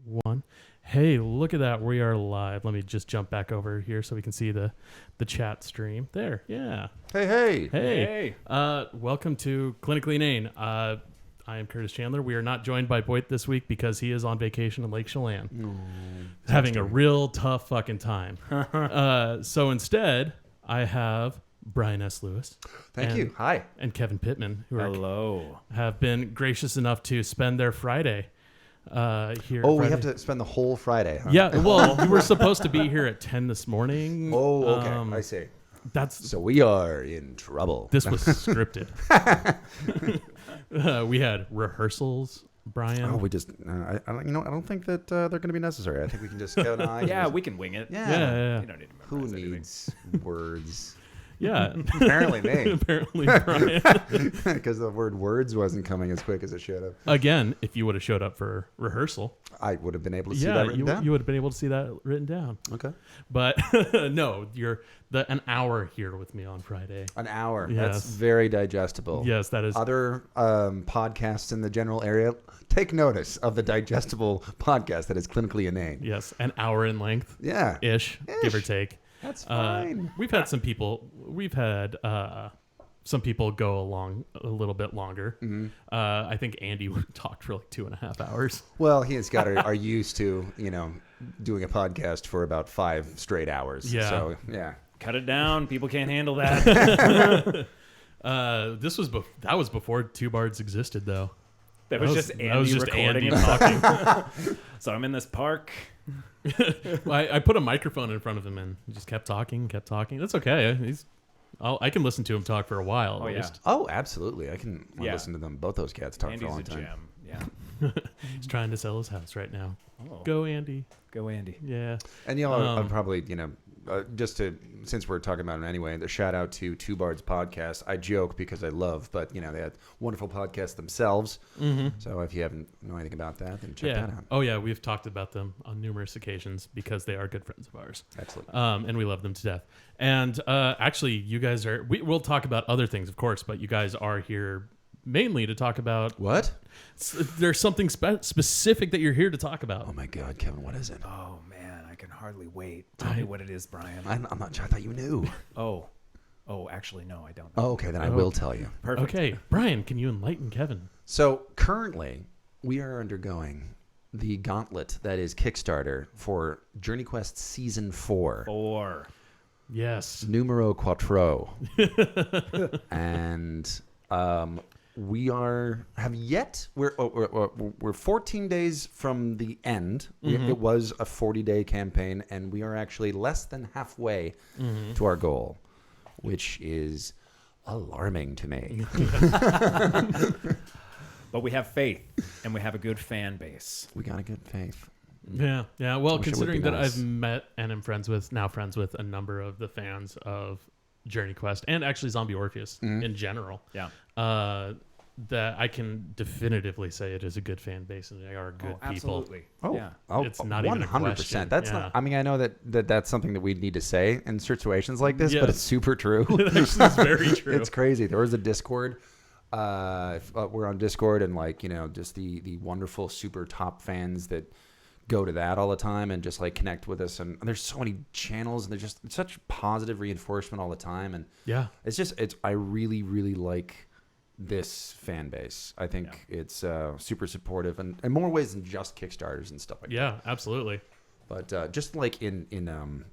One. Hey, look at that. We are live. Let me just jump back over here so we can see the chat stream. There. Yeah. Hey. Welcome to Clinically Inane. I am Curtis Chandler. We are not joined by Boyd this week because he is on vacation in Lake Chelan. Having a real tough fucking time. So instead, I have Brian S. Lewis. Thank you. Hi. And Kevin Pitman, who have been gracious enough to spend their Friday here. Oh, we have to spend the whole Friday, huh? Yeah, well, we were supposed to be here at 10 this morning. Oh, okay. I see. So we are in trouble. This was scripted. We had rehearsals, Brian. Oh, we just, I don't think that they're going to be necessary. I think we can just go. We can wing it. Yeah. You don't need to Who memorize anything. needs words? Yeah. Apparently me. Apparently Brian. Because the word words wasn't coming as quick as it should have. Again, if you would have showed up for rehearsal. I would have been able to see that written down. You would have been able to see that written down. Okay. But no, you're an hour here with me on Friday. An hour. Yes. That's very digestible. Yes, that is. Other podcasts in the general area, take notice of the digestible podcast that is Clinically Inane. Yes, an hour in length. Yeah. Ish, give or take. That's fine. We've had some people go along a little bit longer. Mm-hmm. I think Andy talked for like 2.5 hours. Well, he has got are used to, doing a podcast for about 5 straight hours. Yeah. So, yeah. Cut it down. People can't handle that. That was before Two Bards existed, though. That was just Andy recording Andy and talking. So I'm in this park. I put a microphone in front of him and he just kept talking. That's okay. I can listen to him talk for a while. Oh, yeah. Oh, absolutely. I can listen to them. Both those cats talk Andy's for a long a time. gem. Yeah. He's trying to sell his house right now. Oh. Go, Andy. Go, Andy. Yeah. And I'm probably, since we're talking about it anyway, the shout out to Two Bards podcast. I joke because I love, but they had wonderful podcasts themselves. Mm-hmm. So if you haven't know anything about that, then check that out. Oh yeah, we've talked about them on numerous occasions because they are good friends of ours. Excellent. And we love them to death. And actually, you guys we'll talk about other things, of course, but you guys are here mainly to talk about what? There's something specific that you're here to talk about. Oh my God, Kevin, what is it? Oh man, I can hardly wait. Tell me what it is, Brian. I'm not sure. I thought you knew. Oh, actually, no, I don't know. Oh, okay, then I will tell you. Perfect. Okay, Brian, can you enlighten Kevin? So currently, we are undergoing the gauntlet that is Kickstarter for JourneyQuest Season 4. 4. Yes. Numero quattro. And we're 14 days from the end. Mm-hmm. It was a 40-day campaign, and we are actually less than halfway to our goal, which is alarming to me. But we have faith, and we have a good fan base. We got a good faith. Yeah. Well, considering that nice. I've met and am friends with a number of the fans of JourneyQuest and actually Zombie Orpheus in general. Yeah. That I can definitively say it is a good fan base and they are good people. Absolutely. Oh, yeah. It's not 100%. Even a question. That's not. I mean, I know that's something that we need to say in situations like this, but it's super true. It actually is very true. It's crazy. There was a Discord. We're on Discord, and just the wonderful super top fans that go to that all the time and just connect with us. And there's so many channels, and there's just such positive reinforcement all the time. And yeah, I really, really like this fan base. I think it's super supportive and in more ways than just Kickstarters and stuff like that. Yeah, absolutely. But just in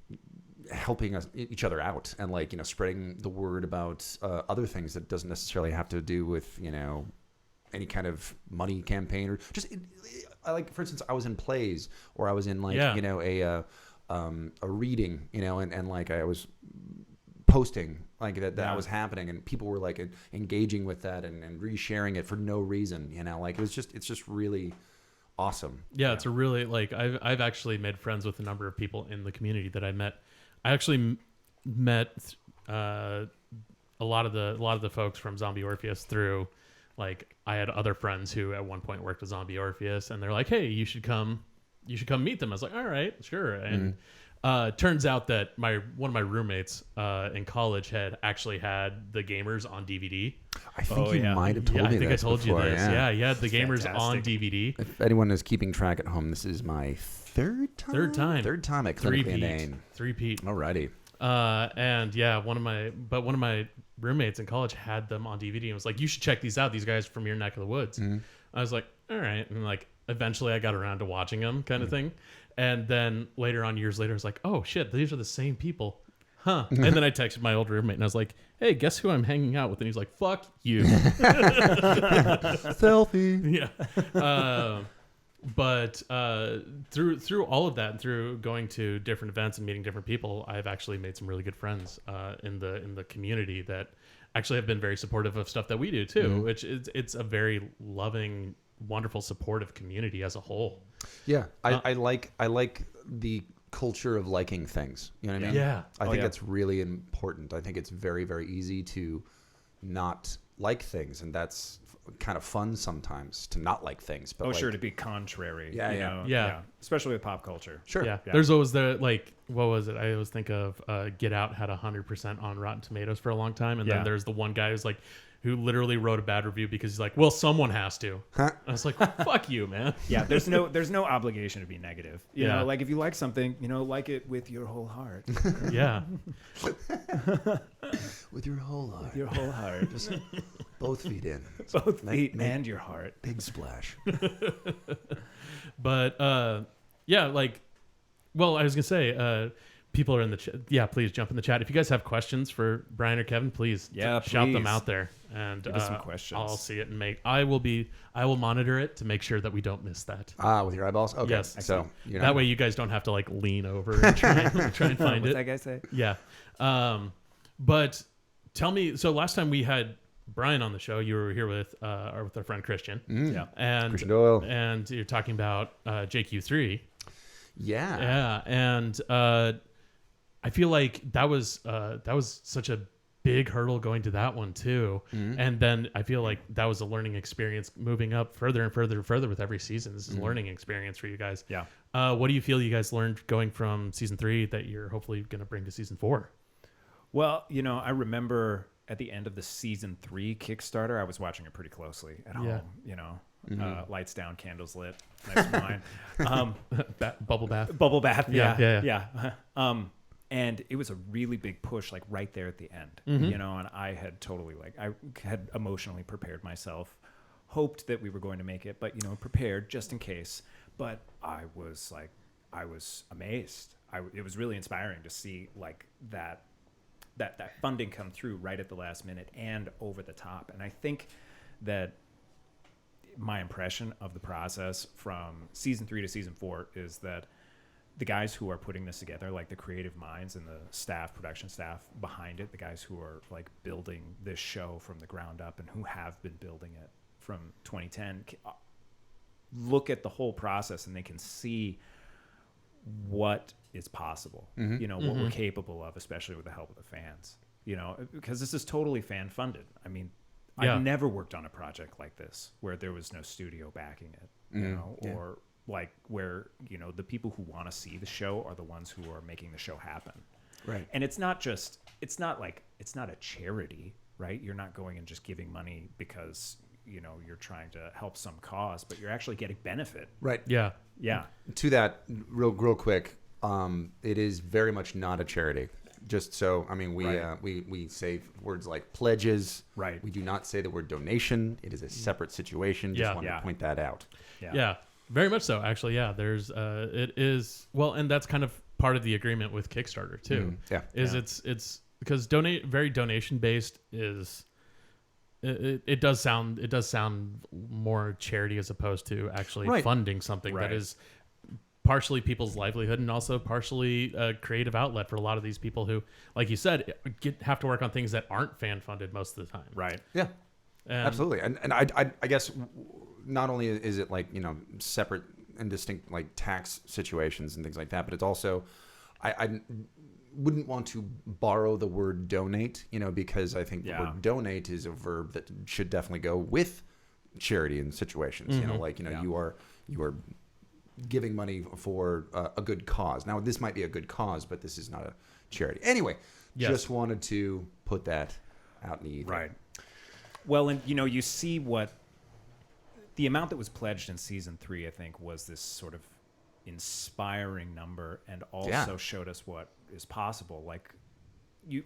helping us each other out and spreading the word about other things that doesn't necessarily have to do with any kind of money campaign or just for instance, I was in plays or I was in a reading, and I was posting that was happening, and people were engaging with that and resharing it for no reason. It's just really awesome. Yeah, it's a really I've actually made friends with a number of people in the community that I met. I actually met a lot of the folks from Zombie Orpheus through I had other friends who at one point worked with Zombie Orpheus, and they're like, "Hey, you should come meet them." I was like, "All right, sure." And Turns out that one of my roommates in college had actually had the gamers on DVD. I think you might have told Yeah, I me think I this told before. you this. Yeah, he had the gamers fantastic. on DVD. If anyone is keeping track at home, this is my third time at Clinically Inane. Three-peat. Alrighty. And yeah, one of my roommates in college had them on DVD and was like, "You should check these out. These guys from your neck of the woods." Mm-hmm. I was like, "All right," and like eventually I got around to watching them, kind of thing. And then later on, years later, I was like, "Oh shit, these are the same people." Huh. And then I texted my old roommate and I was like, "Hey, guess who I'm hanging out with?" And he's like, "Fuck you." Selfie. Yeah. But through all of that and through going to different events and meeting different people, I've actually made some really good friends in the community that actually have been very supportive of stuff that we do too, which it's a very loving, wonderful, supportive community as a whole. Yeah, I like the culture of liking things. You know what I mean? Yeah. I think that's really important. I think it's very, very easy to not like things, and that's kind of fun sometimes to not like things. But sure, to be contrary. Yeah, you yeah. know? Yeah. Especially with pop culture. Sure. Yeah. Yeah. There's always what was it? I always think of Get Out had 100% on Rotten Tomatoes for a long time. And then there's the one guy who literally wrote a bad review because he's like, well, someone has to. I was like, fuck you, man. Yeah, there's no obligation to be negative. You know, like if you like something, like it with your whole heart. Yeah. With your whole heart. Your whole heart. Just both feet in. Both feet and your heart. Big splash. But yeah, like, well, I was gonna say, people are in the chat. Yeah, please jump in the chat. If you guys have questions for Brian or Kevin, please shout them out there, and give us some questions. I'll see it and I will monitor it to make sure that we don't miss that. With your eyeballs. Okay. Yes. So That way you guys don't have to like lean over and try and find What's it. that guy say? Yeah. But tell me. So last time we had Brian on the show, you were here with our friend Christian. Yeah. And Christian Doyle. And you're talking about JQ3. Yeah. Yeah. And I feel like that was such a big hurdle going to that one too. And then I feel like that was a learning experience moving up further and further and further with every season. This is a learning experience for you guys. Yeah. What do you feel you guys learned going from season 3 that you're hopefully going to bring to season 4? Well, I remember at the end of the season 3 Kickstarter, I was watching it pretty closely at home, lights down, candles lit, nice wine. Bubble bath. Bubble bath. Yeah. And it was a really big push, like right there at the end, and I had totally I had emotionally prepared myself, hoped that we were going to make it, but prepared just in case. But I was amazed. It was really inspiring to see like that funding come through right at the last minute and over the top. And I think that my impression of the process from season 3 to season 4 is that the guys who are putting this together, like the creative minds and the production staff behind it, the guys who are like building this show from the ground up and who have been building it from 2010, look at the whole process and they can see what is possible, what we're capable of, especially with the help of the fans, because this is totally fan funded. I mean, I've never worked on a project like this where there was no studio backing it, or like where, the people who want to see the show are the ones who are making the show happen. Right. And it's not a charity, right? You're not going and just giving money because, you're trying to help some cause, but you're actually getting benefit. Right. Yeah. Yeah. To that, real quick, it is very much not a charity. Just so, I mean, we say words like pledges. Right. We do not say the word donation. It is a separate situation. Just wanted to point that out. Yeah. Very much so, actually. Yeah. There's it is, well, and that's kind of part of the agreement with Kickstarter too. It's because very donation based is it does sound more charity as opposed to actually funding something that is partially people's livelihood and also partially a creative outlet for a lot of these people who, like you said, have to work on things that aren't fan funded most of the time. Right. Yeah. Absolutely. And I guess not only is it like, separate and distinct like tax situations and things like that, but it's also I wouldn't want to borrow the word donate, because I think the word donate is a verb that should definitely go with charity in situations. You are giving money for a good cause. Now, this might be a good cause, but this is not a charity. Anyway, just wanted to put that out in the ether. Right. Well, and you see what the amount that was pledged in season 3, I think, was this sort of inspiring number, and also showed us what is possible. Like,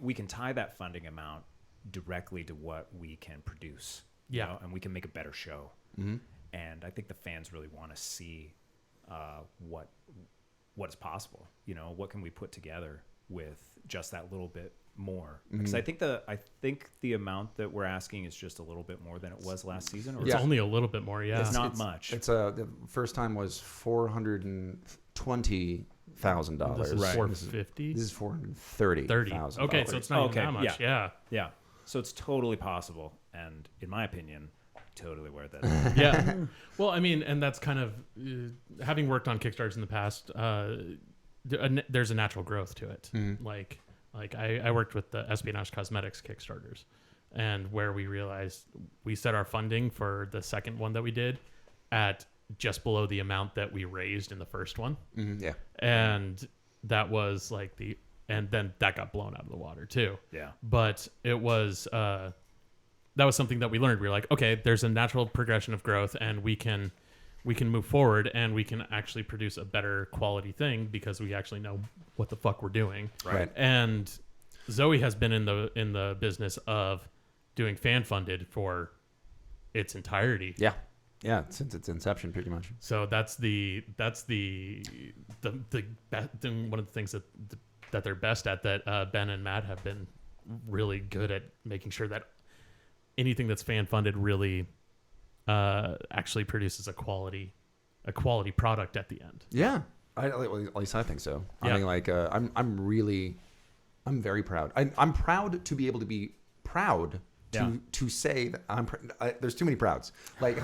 we can tie that funding amount directly to what we can produce. And we can make a better show. Mm-hmm. And I think the fans really want to see what is possible. What can we put together with just that little bit more? Because I think the amount that we're asking is just a little bit more than it was last season. Or it's only a little bit more. Yeah, it's not much. It's the first time was $420,000. This is $450. This is $430,000. Okay, so it's not even that much. Yeah. So it's totally possible, and in my opinion, totally worth it. Yeah. Well, I mean, and that's kind of having worked on Kickstarters in the past. There's a natural growth to it. Like I worked with the Espionage Cosmetics Kickstarters, and where we realized we set our funding for the second one that we did at just below the amount that we raised in the first one. Yeah. And that was like and then that got blown out of the water too. Yeah. But it was, that was something that we learned. We were like, okay, there's a natural progression of growth, and we can move forward, and we can actually produce a better quality thing because we actually know what the fuck we're doing. Right. And Zoe has been in the business of doing fan funded for its entirety. Yeah. Yeah, since its inception, pretty much. So that's the one of the things that they're best at, that Ben and Matt have been really good at making sure that anything that's fan funded really actually produces a quality product at the end. Yeah, at least I think so. Yeah. I mean, like I'm very proud. I'm proud to be able to be proud. To say that there's too many prouds. Like,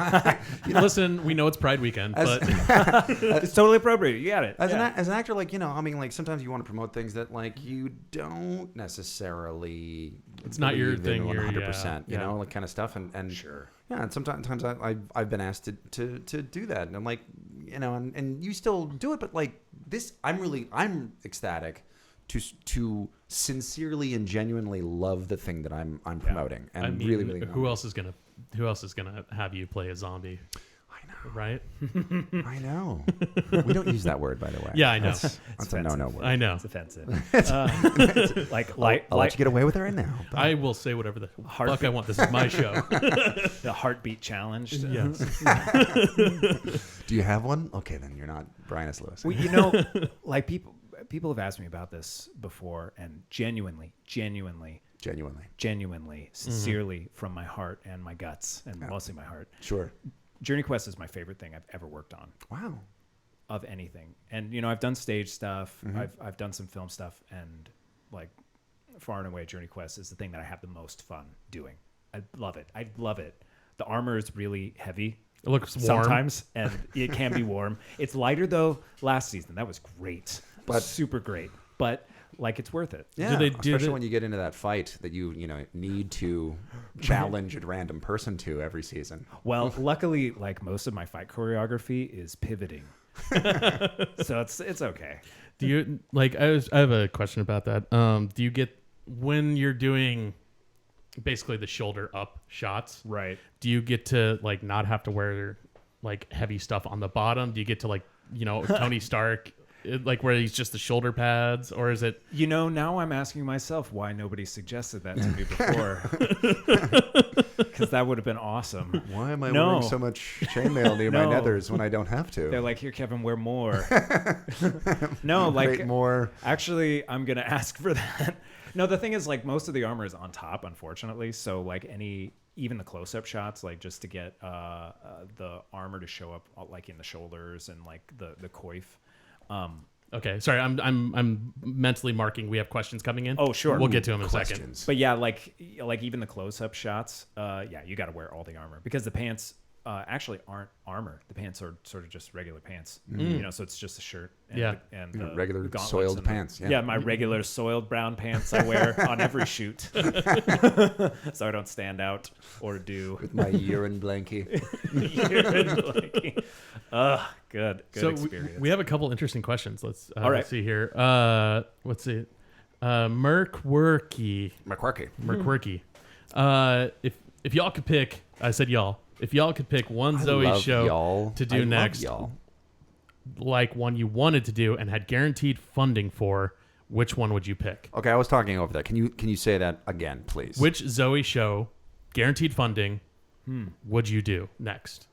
listen, we know it's Pride Weekend, but it's totally appropriate. You got it. As an actor, like, I mean, like, sometimes you want to promote things that, like, you don't necessarily. It's not your thing. 100%. You know, like, kind of stuff, and sure. Yeah, and sometimes I've been asked to do that, and I'm like, and you still do it, but like this, I'm ecstatic to sincerely and genuinely love the thing that I'm promoting, and I mean, really who else is gonna have you play a zombie? I know, right? I know. We don't use that word, by the way. Yeah, I know. That's a no word. I know. It's offensive. I'll let you get away with it right now. But I will say whatever the fuck I want. This is my show. The heartbeat challenge. Yes. Do you have one? Okay, then you're not Brian S. Lewis. Well, like people have asked me about this before, and genuinely, sincerely, from my heart and my guts, and mostly my heart. Sure. JourneyQuest is my favorite thing I've ever worked on. Wow. Of anything. And, I've done stage stuff. Mm-hmm. I've done some film stuff, and like far and away, JourneyQuest is the thing that I have the most fun doing. I love it. The armor is really heavy. It looks warm sometimes, and it can be warm. It's lighter though. Last season, that was great. But super great. But like, it's worth it. Yeah, especially when you get into that fight that you need to challenge a random person to every season. Well, luckily, like, most of my fight choreography is pivoting, so it's okay. Do you like? I have a question about that. Do you get, when you're doing basically the shoulder up shots, right? Do you get to like not have to wear like heavy stuff on the bottom? Do you get to like Tony Stark? Like where he's just the shoulder pads, or is it? Now I'm asking myself why nobody suggested that to me before, because that would have been awesome. Why am I wearing so much chainmail near my nethers when I don't have to? They're like, here, Kevin, wear more. No, like more. Actually, I'm gonna ask for that. No, the thing is, like, most of the armor is on top, unfortunately. So like even the close-up shots, like just to get the armor to show up like in the shoulders and like the coif. Okay, sorry, I'm mentally marking. We have questions coming in. Oh, sure. We'll get to them in a second. But yeah, like even the close-up shots, you got to wear all the armor, because the pants actually aren't armor. The pants are sort of just regular pants. You know, so it's just a shirt. And, and You know, regular gauntlets soiled and pants. Yeah, my regular soiled brown pants I wear on every shoot, so I don't stand out or do With my urine blankie. urine blanking. Good So experience. we have a couple interesting questions. Let's All right. see here. Let's see. Merkworky. If y'all could pick, I said y'all. If y'all could pick one Zoe show to do next, like one you wanted to do and had guaranteed funding for, which one would you pick? Okay, I was talking over that. Can you say that again, please? Which Zoe show, guaranteed funding, would you do next?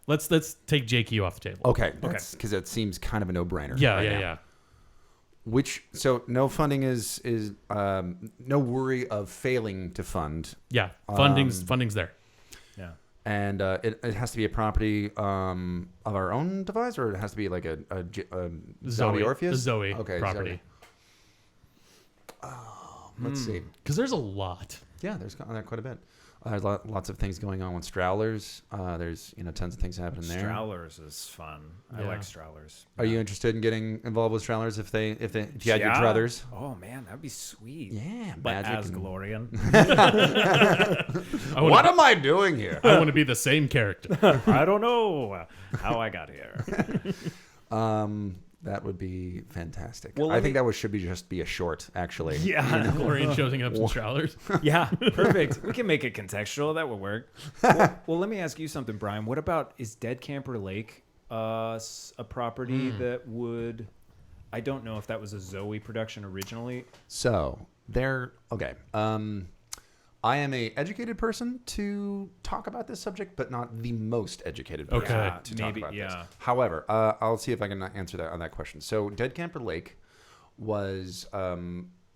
Let's take JQ off the table. Okay, because it seems kind of a no-brainer. Yeah, right yeah, now. yeah. So no funding is no worry of failing to fund. Yeah, funding's there. Yeah. And it has to be a property of our own device, or it has to be like a Zombie Orpheus? A Zoe property. Let's see. Because there's a lot. Yeah, there's quite a bit. There's lots of things going on with Strowlers. There's tons of things happening there. Strowlers is fun. I like Strowlers. Are you interested in getting involved with Strowlers if you had your druthers? Oh man, that'd be sweet. Yeah, But magic as and- Glorian. What am I doing here? I want to be the same character. I don't know how I got here. That would be fantastic. Well, I think that should just be a short, actually. Yeah. Glorian showing up in Strowlers. Yeah, perfect. We can make it contextual. That would work. Well, let me ask you something, Brian. What about, is Dead Camper Lake a property that would... I don't know if that was a Zoe production originally. So, okay. I am a educated person to talk about this subject, but not the most educated person to talk about this. However, I'll see if I can answer that question. So, Dead Camper Lake was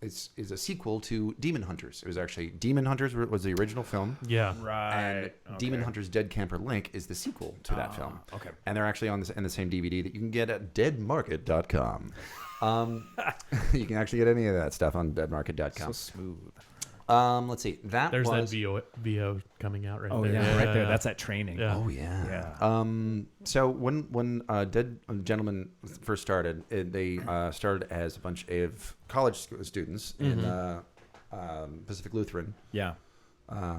is a sequel to Demon Hunters. It was actually Demon Hunters was the original film. Yeah. Right. And Demon Hunters Dead Camper Lake is the sequel to that film. Okay. And they're actually in the same DVD that you can get at deadmarket.com. You can actually get any of that stuff on deadmarket.com. So smooth. Let's see. There's that VO coming out right there. Oh yeah, right there. That's that training. Yeah. Oh yeah. Yeah. So when Dead Gentlemen first started, they started as a bunch of college students in Pacific Lutheran. Yeah.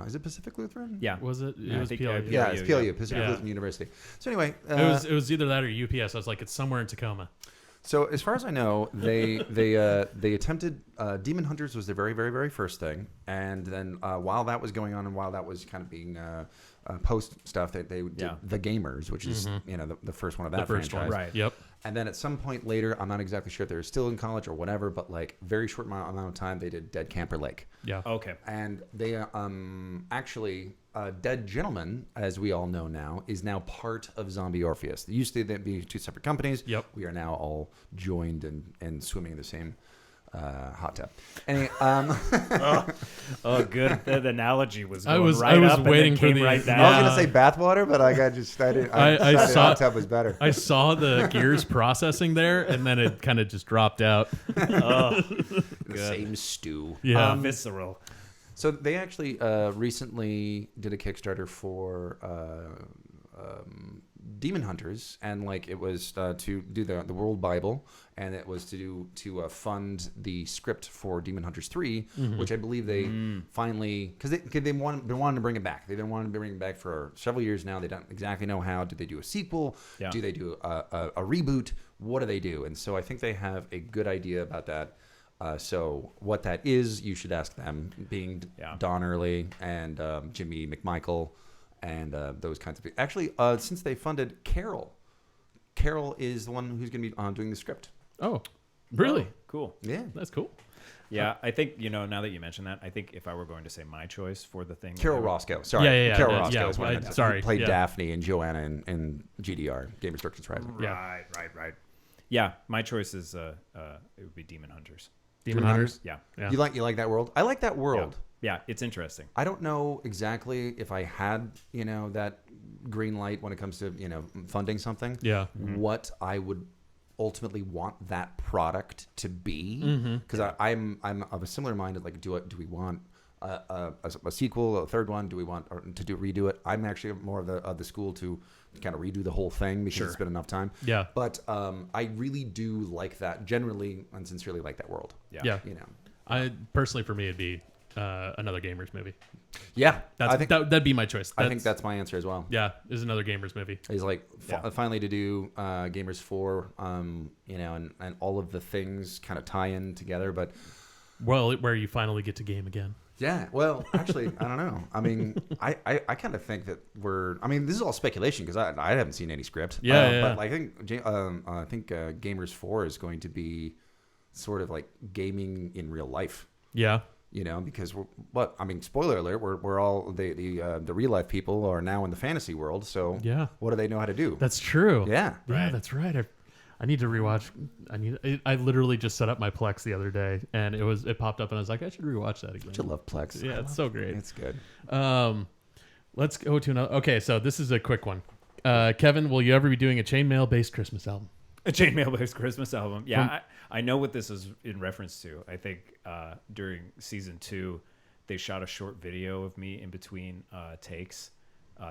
Is it Pacific Lutheran? Yeah. Was it? It I was think, PLU. Yeah, it's PLU, Yeah. Pacific Lutheran University. So anyway, It was either that or UPS. I was like, it's somewhere in Tacoma. So as far as I know, they attempted Demon Hunters was their very, very, very first thing, and then while that was going on and while that was kind of being post stuff, they did The Gamers, which is the first one of that franchise. Right. Yep. And then at some point later, I'm not exactly sure if they were still in college or whatever, but like very short amount of time, they did Dead Camper Lake. Yeah. Okay. And they actually, Dead Gentleman, as we all know now, is now part of Zombie Orpheus. They used to be two separate companies. Yep. We are now all joined and swimming in the same hot tub. Anyway, Oh, good. The analogy was going I was right up waiting and for then came the- right down. I was gonna say bathwater, but I decided hot tub was better. I saw the gears processing there, and then it kind of just dropped out. The same stew. Yeah. Visceral. So they actually recently did a Kickstarter for Demon Hunters, and like it was to do the World Bible, and it was to fund the script for Demon Hunters 3, which I believe they finally, because they wanted to bring it back. They've been wanting to bring it back for several years now. They don't exactly know how. Do they do a sequel? Yeah. Do they do a reboot? What do they do? And so I think they have a good idea about that. So what that is, you should ask them, being Don Early and Jimmy McMichael and those kinds of people. Actually, since they funded Carol is the one who's going to be doing the script. Oh, really? Cool. Yeah. That's cool. Yeah, I think, now that you mention that, I think if I were going to say my choice for the thing... Carol Roscoe. Sorry. Yeah. Carol Yeah, Roscoe yeah, is what I meant. sorry, Who played yeah. Daphne and Joanna in GDR, Game Destruction's Rising. Right. Yeah, my choice is it would be Demon Hunters. Demon Hunters. Yeah. Yeah. You like that world? I like that world. Yeah, it's interesting. I don't know exactly if I had, that green light when it comes to, funding something. Yeah. What I would ultimately want that product to be, because I'm of a similar mind of like, do we want a sequel, a third one? Do we want to redo it? I'm actually more of the school to kind of redo the whole thing because it's been enough time. Yeah. But I really do like that, generally and sincerely like that world. Yeah. You know. I personally, for me, it'd be another Gamers movie. Yeah. I think that'd be my choice. I think that's my answer as well. Yeah, is another Gamers movie. He's like finally to do Gamers 4, you know, and all of the things kind of tie in together. But well, where you finally get to game again. yeah, well, actually, I don't know. I mean, I kind of think that this is all speculation because I haven't seen any script. Yeah. But I think Gamers 4 is going to be sort of like gaming in real life. Yeah. You know, because spoiler alert, we're all the real life people are now in the fantasy world. So yeah, what do they know how to do? That's true. Yeah, right. That's right. I need to rewatch. I literally just set up my Plex the other day, and it popped up, and I was like, I should rewatch that again. I love Plex. Yeah, it's so great. It's good. Let's go to another. Okay, so this is a quick one. Kevin, will you ever be doing a chainmail based Christmas album? A chainmail-based Christmas album. Yeah, I know what this is in reference to. I think during season 2, they shot a short video of me in between takes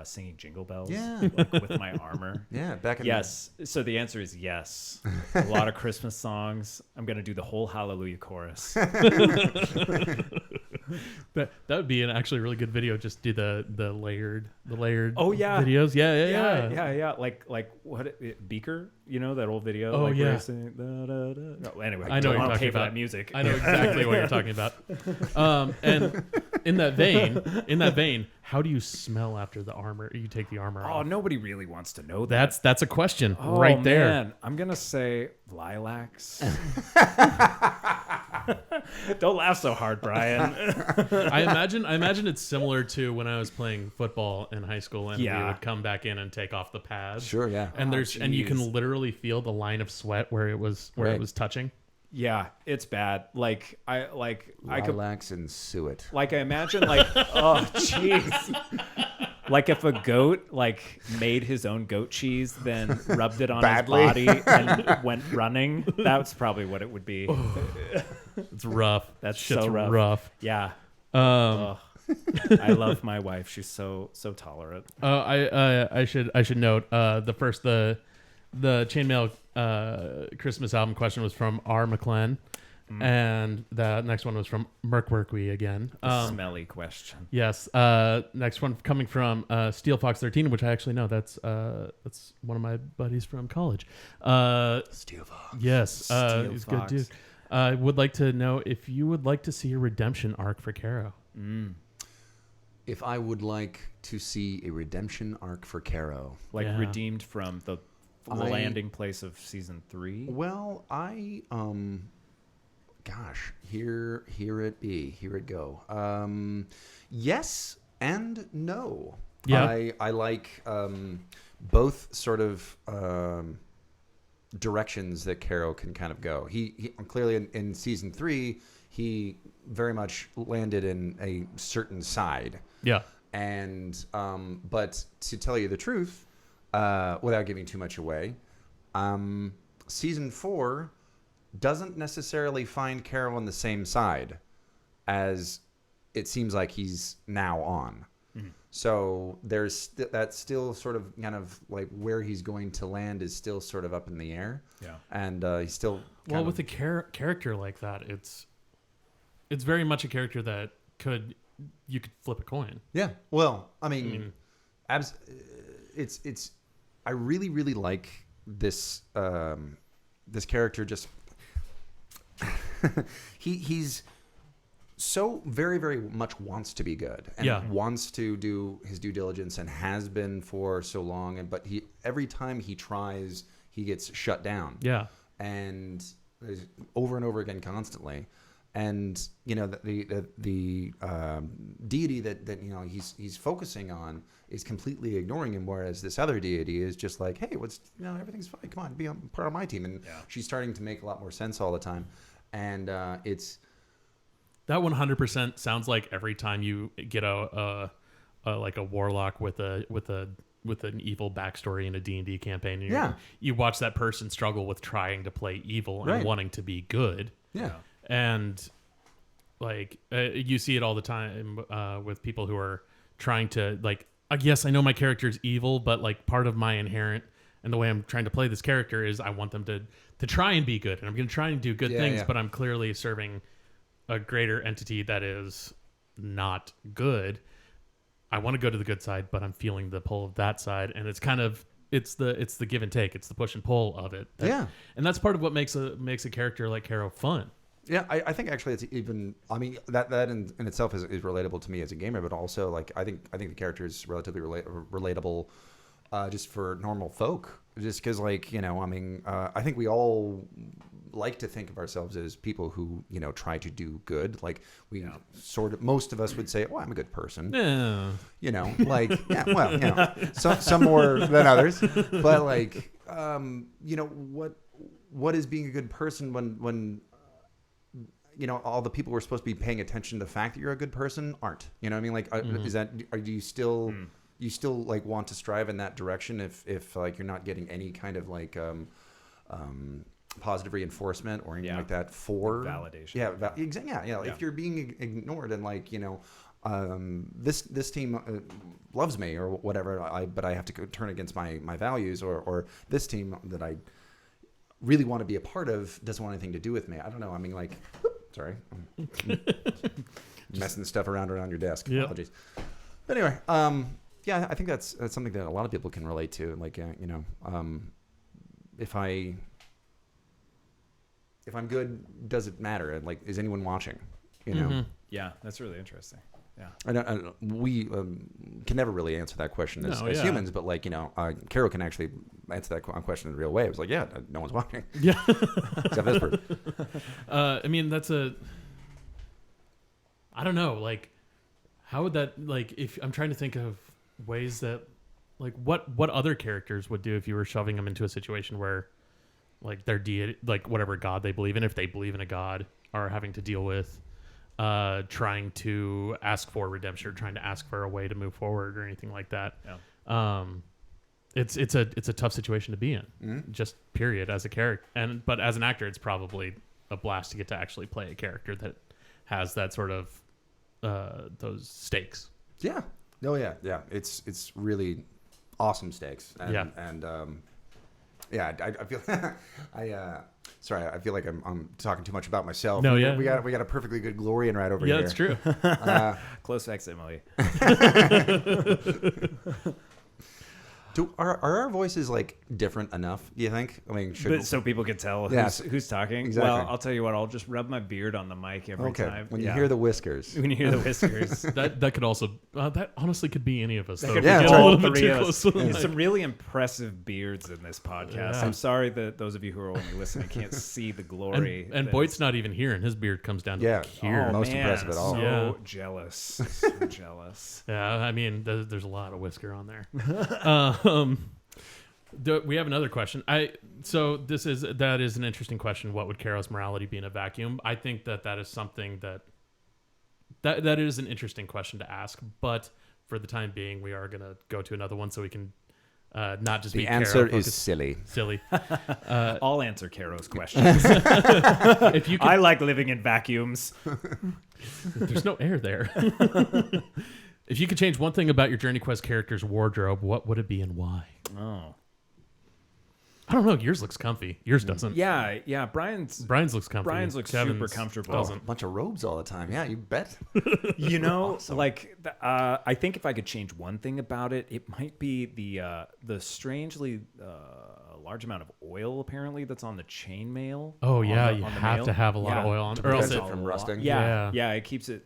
singing Jingle Bells with my armor. Yeah, back in Yes. So the answer is yes. A lot of Christmas songs. I'm going to do the whole Hallelujah chorus. That would be an actually really good video. Just do the layered Oh yeah, videos. Yeah. Like Beaker, you know that old video. Oh like yeah. No, anyway, I know what you're I'll talking pay for about. that music. I know exactly what you're talking about. And in that vein, how do you smell after the armor? You take the armor off. Oh, nobody really wants to know that. That's a question right there. Man. I'm gonna say lilacs. Don't laugh so hard, Brian. I imagine it's similar to when I was playing football in high school, and we would come back in and take off the pads. Sure, yeah. And and you can literally feel the line of sweat where it was touching. Yeah, it's bad. I could Lilacs and suet. I imagine oh jeez. Like if a goat made his own goat cheese, then rubbed it on Badly. his body and went running. That's probably what it would be. It's rough. That's shit's so rough. Yeah. I love my wife. She's so tolerant. I should note the chainmail Christmas album question was from R. McClen. And the next one was from Merc Workwee again. Smelly question. Yes. Next one coming from Steel Fox 13, which I actually know. That's one of my buddies from college. Steel Fox. Yes. Steel He's a Fox. good dude. I would like to know if you would like to see a redemption arc for Caro. If I would like to see a redemption arc for Caro. Redeemed from the landing place of season 3. Well, gosh, here it go. Yes and no. Yeah. I like both sort of directions that Caro can kind of go. He clearly in season 3, he very much landed in a certain side. Yeah. And but to tell you the truth, without giving too much away, season 4 doesn't necessarily find Caro on the same side as it seems like he's now on. Mm-hmm. So there's that's still sort of kind of like where he's going to land is still sort of up in the air. Yeah. And he's still with a character like that, it's very much a character that you could flip a coin. Yeah. Well, I mean it's I really, really like this this character. Just he's so very, very much wants to be good and wants to do his due diligence and has been for so long. But every time he tries, he gets shut down. Yeah, and over and over again, constantly. And you know the deity that you know he's focusing on is completely ignoring him, whereas this other deity is just like, hey, everything's fine. Come on, be part of my team. And she's starting to make a lot more sense all the time. And it's that 100% sounds like every time you get a warlock with an evil backstory in a D&D campaign. You watch that person struggle with trying to play evil and wanting to be good. Yeah. And like you see it all the time with people who are trying to like, yes, I know my character is evil, but like part of my inherent and the way I'm trying to play this character is I want them to try and be good, and I'm going to try and do good things, but I'm clearly serving a greater entity that is not good. I want to go to the good side, but I'm feeling the pull of that side, and it's kind of it's the give and take, it's the push and pull of it. And that's part of what makes a character like Caro fun. Yeah, I think actually it's even. I mean that in itself is relatable to me as a gamer, but also like I think the character is relatively relatable, just for normal folk. Just because like I mean I think we all like to think of ourselves as people who try to do good. Like we sort of, most of us would say, "Oh, I'm a good person." Yeah. Like some more than others, but like what is being a good person when all the people who are supposed to be paying attention to the fact that you're a good person aren't. You know what I mean? Like, do you still like want to strive in that direction if like you're not getting any kind of like positive reinforcement or anything like that for validation? Yeah. If you're being ignored and like this team loves me or whatever, but I have to turn against my values, or this team that I really want to be a part of doesn't want anything to do with me. I don't know. I mean, like, sorry, messing stuff around your desk. Yep. Apologies. But anyway, I think that's something that a lot of people can relate to. Like, if I'm good, does it matter? And like, is anyone watching? Yeah, that's really interesting. Yeah, I don't, we can never really answer that question as humans, but like Caro can actually answer that question in a real way. It was like, no one's watching. Yeah, except this person. I mean, I don't know. Like, how would that like? If I'm trying to think of ways that, like, what other characters would do if you were shoving them into a situation where, like, their deity, like whatever god they believe in, if they believe in a god, are having to deal with. Trying to ask for redemption, or trying to ask for a way to move forward, or anything like that. Yeah. It's a tough situation to be in. Just period as a character, but as an actor, it's probably a blast to get to actually play a character that has that sort of those stakes. Yeah. Oh yeah. It's really awesome stakes. And, I feel sorry, I feel like I'm talking too much about myself. No, we got a perfectly good Glorian right over here. Yeah, that's true. Close facsimile. Are our voices like different enough? Do you think? I mean, so people can tell who's talking. Exactly. Well, I'll tell you what. I'll just rub my beard on the mic every time. When you hear the whiskers. When you hear the whiskers. that could also that honestly could be any of us. Though. All three of us. Some really impressive beards in this podcast. Yeah. I'm sorry that those of you who are only listening can't see the glory. And Boyd's not even here, and his beard comes down to here. Most impressive at all. So jealous. So jealous. Yeah, I mean, there's a lot of whisker on there. We have another question. That is an interesting question. What would Caro's morality be in a vacuum? I think that is something that is an interesting question to ask. But for the time being, we are going to go to another one so we can not just the be answer Caro is silly. I'll answer Caro's questions. I like living in vacuums. There's no air there. If you could change one thing about your JourneyQuest character's wardrobe, what would it be and why? Oh. I don't know. Yours looks comfy. Yours doesn't. Yeah. Brian's looks comfy. Brian's looks super comfortable. A bunch of robes all the time. Yeah, you bet. Awesome. Like, I think if I could change one thing about it, it might be the strangely large amount of oil apparently that's on the chainmail. Oh yeah, you have to have a lot of oil on, or else it from rusting. Yeah. It keeps it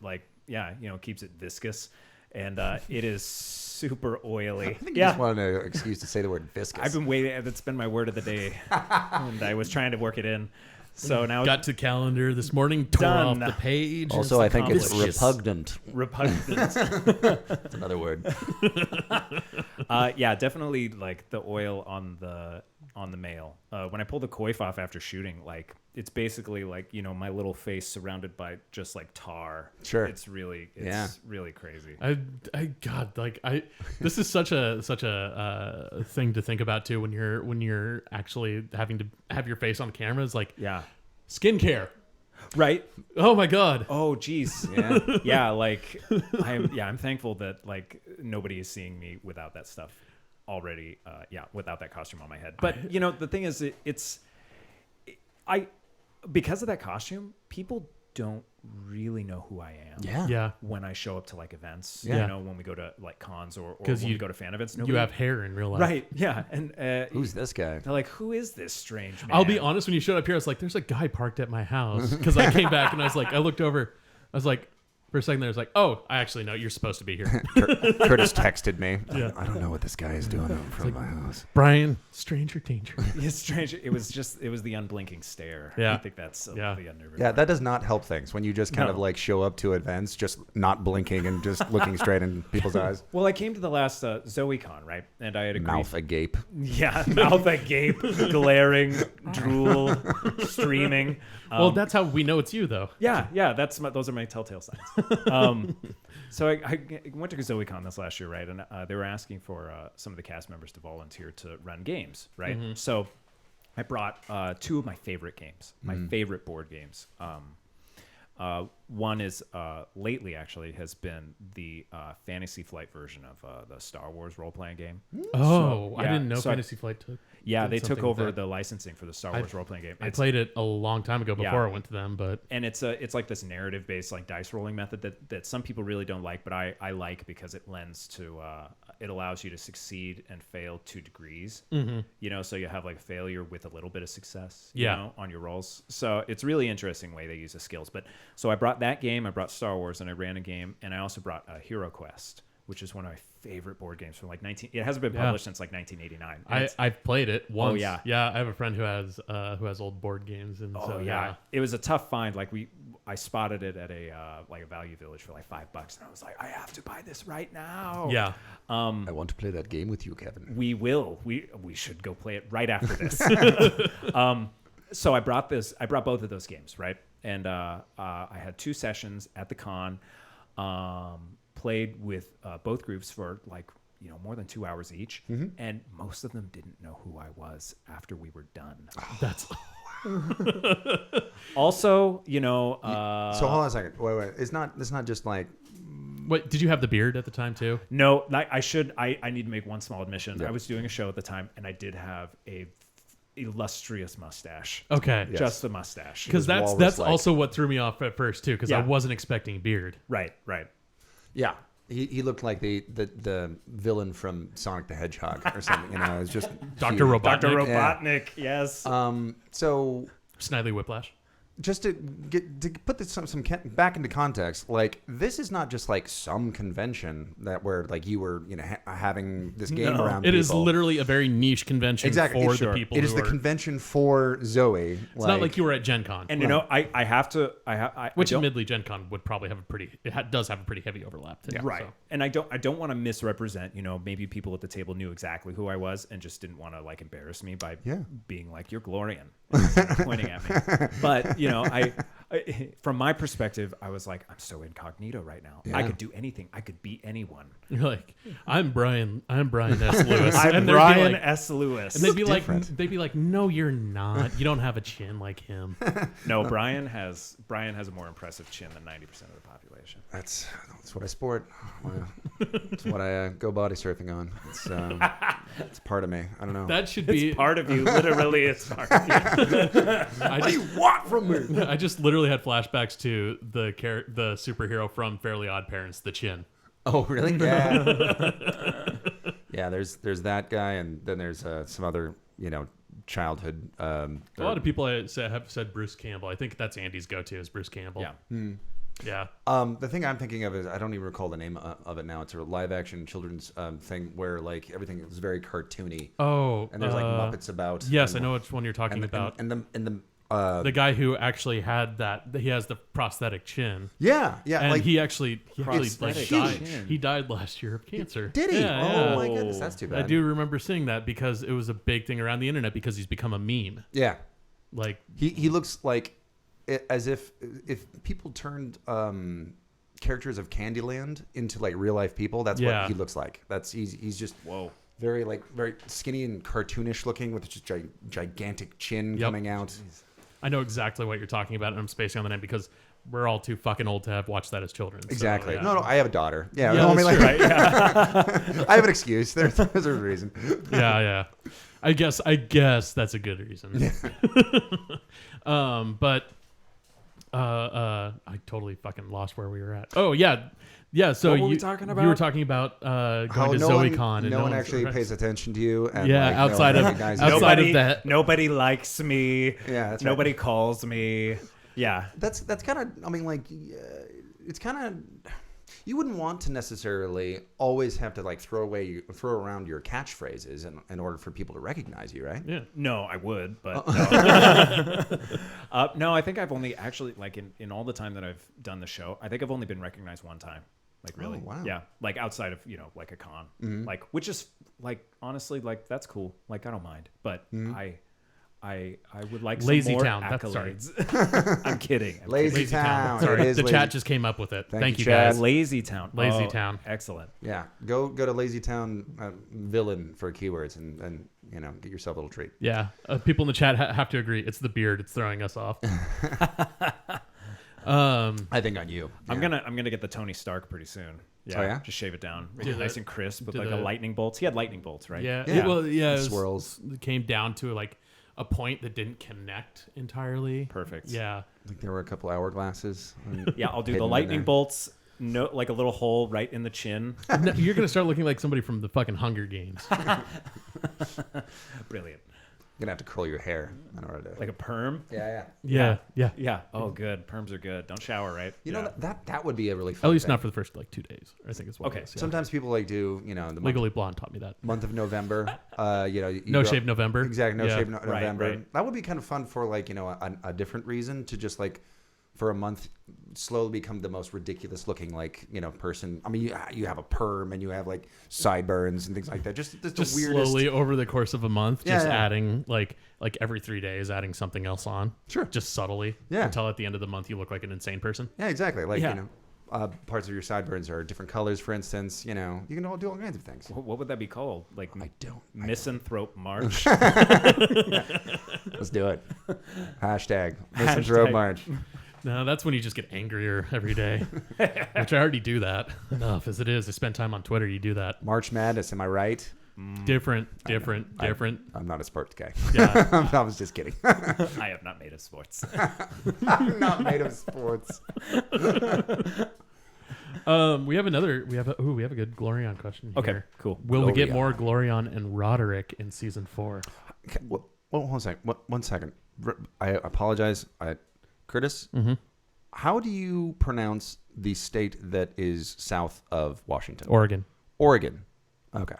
keeps it viscous, and it is super oily. I think you just wanted an excuse to say the word viscous. I've been waiting. That's been my word of the day, and I was trying to work it in. So now got to calendar this morning, tore off the page. Also, I think it's repugnant. Repugnant. That's another word. Definitely like the oil on the mail. When I pull the coif off after shooting, like it's basically like my little face surrounded by just like tar. Sure, it's really crazy. This is such a thing to think about too when you're actually having to have your face on camera. It's like skincare. Right. Oh my God. Oh, geez. Yeah. Like I'm thankful that like nobody is seeing me without that stuff already. Without that costume on my head. But you know, the thing is, because of that costume, people don't really know who I am. Yeah. When I show up to like events, Yeah. you know, when we go to like cons or when we go to fan events, You have hair in real life. right. Yeah. And Who's this guy? they're like, who is this strange man? I'll be honest, when you showed up here, I was like, there's a guy parked at my house. Because I came back and I was like, I looked over. I was like, for a second there, I was like, oh, I actually know you're supposed to be here. Curtis texted me. Yeah. I don't know what this guy is doing in front of my house. Brian, stranger danger. It's strange. It was the unblinking stare. Yeah. I think that's the unnerving Yeah, part. that does not help things when you just kind of like show up to events, just not blinking and just looking straight in people's eyes. Well, I came to the last ZoeCon, right? And I had agreed. Mouth agape. Yeah, mouth agape, glaring, drool, streaming. Well, that's how we know it's you, though. Yeah, those are my telltale signs. So I went to ZoeCon this last year, right? And they were asking for some of the cast members to volunteer to run games, right? Mm-hmm. So I brought two of my favorite games, my favorite board games. One is lately actually has been the Fantasy Flight version of the Star Wars role-playing game. Oh, So, I didn't know so Fantasy Flight took. Yeah, did they took something with over that. the licensing for the Star Wars role-playing game. I played it a long time ago before I went to them, but And it's like this narrative-based like dice rolling method that some people really don't like, but I like because it lends to it allows you to succeed and fail 2 degrees. Mm-hmm. You know, so you have like failure with a little bit of success. Yeah. You know, on your rolls. So it's really interesting way they use the skills. But so I brought that game, I brought Star Wars, and I ran a game, and I also brought HeroQuest, which is one of my favorite board games from like 19. It hasn't been published since like 1989. I've played it once. Oh, yeah. Yeah, I have a friend who has old board games, and Oh so yeah, it was a tough find. Like I spotted it at a Value Village for like $5, and I was like, I have to buy this right now. Yeah. I want to play that game with you, Kevin. We will. We should go play it right after this. So I brought both of those games, right? And I had 2 sessions at the con. Played with both groups for like more than 2 hours each, and most of them didn't know who I was after we were done. That's Also, So hold on a second. Wait. It's not just like. Wait, did you have the beard at the time too? No, I need to make one small admission. Yeah. I was doing a show at the time, and I did have a illustrious mustache. Okay. Yes. Just the mustache. Because that's walrus-like. also what threw me off at first too, because I Yeah. wasn't expecting beard. Right. Yeah. He looked like the villain from Sonic the Hedgehog or something. It was just Dr. huge. Robotnik. Dr. Robotnik, yes. So Snidely Whiplash. just to put this some back into context, like this is not just like some convention where like you were having this game around. It is people. literally a very niche convention for the people. It is who the are, convention for Zoe. It's not like you were at Gen Con. And I have to. Which admittedly, Gen Con would probably have does have a pretty heavy overlap too. Right. So. And I don't want to misrepresent, maybe people at the table knew exactly who I was and just didn't want to like embarrass me by being like, you're Glorian, pointing at me. But, I from my perspective, I was like, I'm so incognito right now. Yeah. I could do anything. I could be anyone. You're like, I'm Brian S. Lewis. I'm and they'd be Brian like- S. Lewis. And different. they'd be like, no, you're not. You don't have a chin like him. No, Brian has a more impressive chin than 90% of the population. That's what I sport. It's what I go body surfing on. It's part of me. I don't know. That should be It's part of you. Literally, it's part of you. What do you want from me? I just literally had flashbacks to the superhero from Fairly Odd Parents, the chin. Oh, really? Yeah. Yeah. There's that guy, and then there's some other childhood. A lot of people have said Bruce Campbell. I think that's Andy's go-to is Bruce Campbell. Yeah. Yeah. The thing I'm thinking of is I don't even recall the name of it now. It's a live-action children's thing where like everything is very cartoony. Oh. And there's like Muppets about. Yes, and, I know which one you're talking about. And the guy who actually had he has the prosthetic chin. yeah, And like he actually like Prosthetic died. chin. He died last year of cancer. did he? Yeah, Oh yeah. my goodness, that's too bad. I do remember seeing that because it was a big thing around the internet because he's become a meme. Yeah, Like he looks like as if people turned characters of Candyland into like real life people. That's what he looks like. He's just very very skinny and cartoonish looking with just gigantic chin coming out. I know exactly what you're talking about, and I'm spacing on the name because we're all too fucking old to have watched that as children. Exactly. So, No, I have a daughter. Yeah, Yeah, no, I mean, that's like, true, right? I have an excuse. There's a reason. Yeah. I guess that's a good reason. But I totally fucking lost where we were at. Oh yeah. So What were we talking about? You were talking about going to ZoeCon, and no one actually pays attention to you. And Yeah, like, outside no of- one recognizes you. outside of that. Nobody likes me. Yeah, that's right. Nobody calls me. Yeah. That's kind of. I mean, like, it's kind of. You wouldn't want to necessarily always have to like throw around your catchphrases in order for people to recognize you, right? Yeah. No, I would, but no. I think I've only actually like in all the time that I've done the show, I think I've only been recognized one time. Like really, Oh, wow. yeah. Like outside of like a con, like which is like honestly like that's cool. Like I don't mind, but I would like Lazy some more Town. Sorry. accolades. I'm kidding. Lazy Town. Sorry, It is the Lazy- chat just came up with it. Thank Thank you, you Chad. guys. Lazy Town. Lazy Oh, Town. Excellent. Yeah, go to Lazy Town villain for keywords and get yourself a little treat. Yeah, people in the chat have to agree. It's the beard. It's throwing us off. I think on you. I'm gonna get the Tony Stark pretty soon. Yeah, Oh, yeah? just shave it down, make Do it nice the- and crisp with do like the- a lightning bolts. He had lightning bolts, right? Yeah. Yeah. It was, Swirls. It came down to like a point that didn't connect entirely. Perfect. Yeah. I think there were a couple hourglasses. Yeah, I'll do hidden the in lightning there. bolts. No, like a little hole right in the chin. No, you're gonna start looking like somebody from the fucking Hunger Games. Brilliant. You're gonna have to curl your hair in order to. Like a perm. yeah. Yeah. Yeah. Oh, good. Perms are good. Don't shower, right? You Yeah. know that would be a really fun. At least thing. not for the first like 2 days. I think it's what Okay, it is, yeah. Sometimes people like do the month, Legally Blonde taught me that. month of November. You No go- shave November. Exactly. No Yeah. shave Right, November. right. That would be kind of fun for like a different reason to just like for a month slowly become the most ridiculous looking like person. I mean you have a perm and you have like sideburns and things like that. Just Just the weirdest. slowly over the course of a month, Yeah, just yeah. adding like every 3 days, adding something else on. Sure. Just subtly. Yeah. Until at the end of the month you look like an insane person. Yeah, exactly. Like Yeah. parts of your sideburns are different colors, for instance. You can all do all kinds of things. What would that be called? Like I don't. misanthrope march. Let's do it. Hashtag Misanthrope March. No, that's when you just get angrier every day. Which I already do that enough as it is. I spend time on Twitter. You do that. March Madness. Am I right? Different. I'm not a sports guy. Yeah. I was just kidding. I have not made of sports. I'm not made of sports. We have a good Glorion question here. Okay, cool. Will we get Glorion. more Glorion and Roderick in season 4? Okay, hold on one second. I apologize. Curtis, how do you pronounce the state that is south of Washington? Oregon. Oregon. Okay.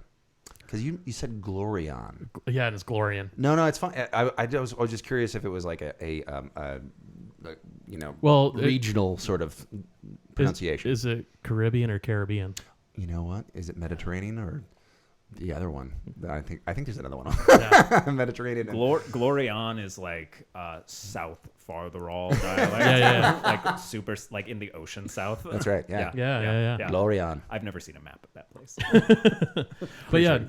Because you said Glorion. Yeah, and it's Glorion. No, it's fine. I was just curious if it was like a regional sort of pronunciation. Is it Caribbean or Caribbean? You know what? Is it Mediterranean or the other one? I think there's another one. Yeah. Mediterranean. Glorion is like south farther all dialect. Yeah. Like super like in the ocean south. That's right. Yeah. Yeah. Glorion. I've never seen a map of that place. But yeah,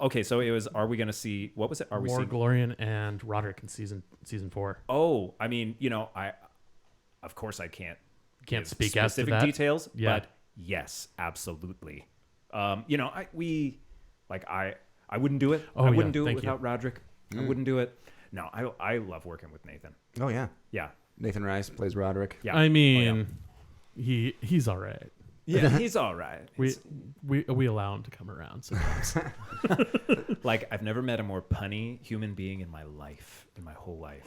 Okay, so it was. Are we going to see? What was it? Are we more seeing? Glorion and Roderick in season 4. Oh, I mean, of course I can't give speak as to specific that. details, Yeah. but yes, absolutely. I wouldn't do it. Oh, I yeah, wouldn't do it thank without Roderick. I wouldn't do it. No, I love working with Nathan. Oh yeah. Yeah, Nathan Rice plays Roderick. yeah. I mean, he's all right. yeah, he's all right. We allow him to come around sometimes. Like I've never met a more punny human being in my life, in my whole life.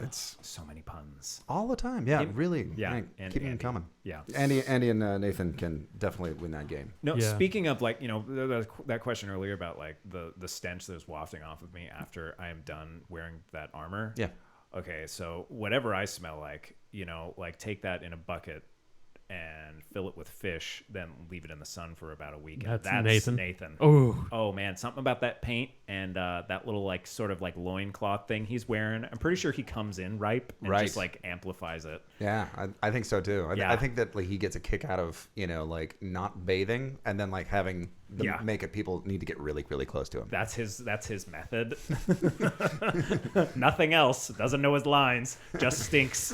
It's So many puns. all the time. Yeah, Him- really. yeah, Right. and Keep them Andy. coming. Yeah. Andy and Nathan can definitely win that game. No, Yeah. speaking of like, that question earlier about like the stench that was wafting off of me after I am done wearing that armor. Yeah. Okay, so whatever I smell like, like take that in a bucket and fill it with fish, then leave it in the sun for about a week. That's Nathan. Nathan. Oh Man, something about that paint and that little like sort of like loincloth thing he's wearing. I'm pretty sure he comes in ripe and just like amplifies it. Yeah, I think so too. Yeah. I think that like he gets a kick out of like not bathing and then like having the makeup people need to get really really close to him. That's his method. Nothing else. Doesn't know his lines. Just stinks.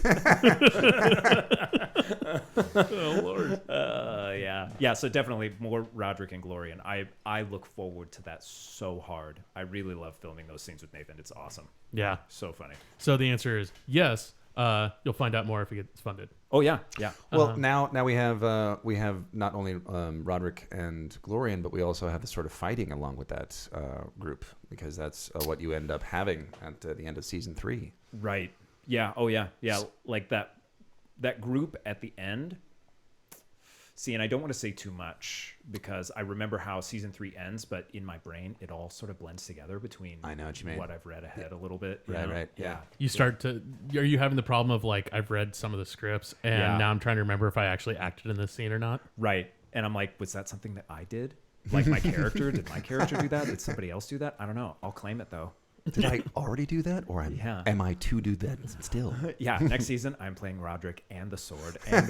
oh Lord. Yeah. So definitely more Roderick and Glory, and I look forward to that so hard. I really love filming those scenes with Nathan. It's awesome. Yeah. So funny. So the answer is yes. You'll find out more if it gets funded. Oh yeah. Well, now we have not only Roderick and Glorian, but we also have the sort of fighting along with that group, because that's what you end up having at the end of season 3. Right. Yeah. Oh yeah. Yeah. Like that group at the end. See, and I don't want to say too much because I remember how season 3 ends, but in my brain, it all sort of blends together between I know what you mean. What I've read ahead a little bit. Right. Yeah. You start to. Are you having the problem of like I've read some of the scripts and now I'm trying to remember if I actually acted in this scene or not? Right. And I'm like, was that something that I did? Like my character? Did my character do that? Did somebody else do that? I don't know. I'll claim it though. Did I already do that, or am I to do that still? Yeah, next season I'm playing Roderick and the sword and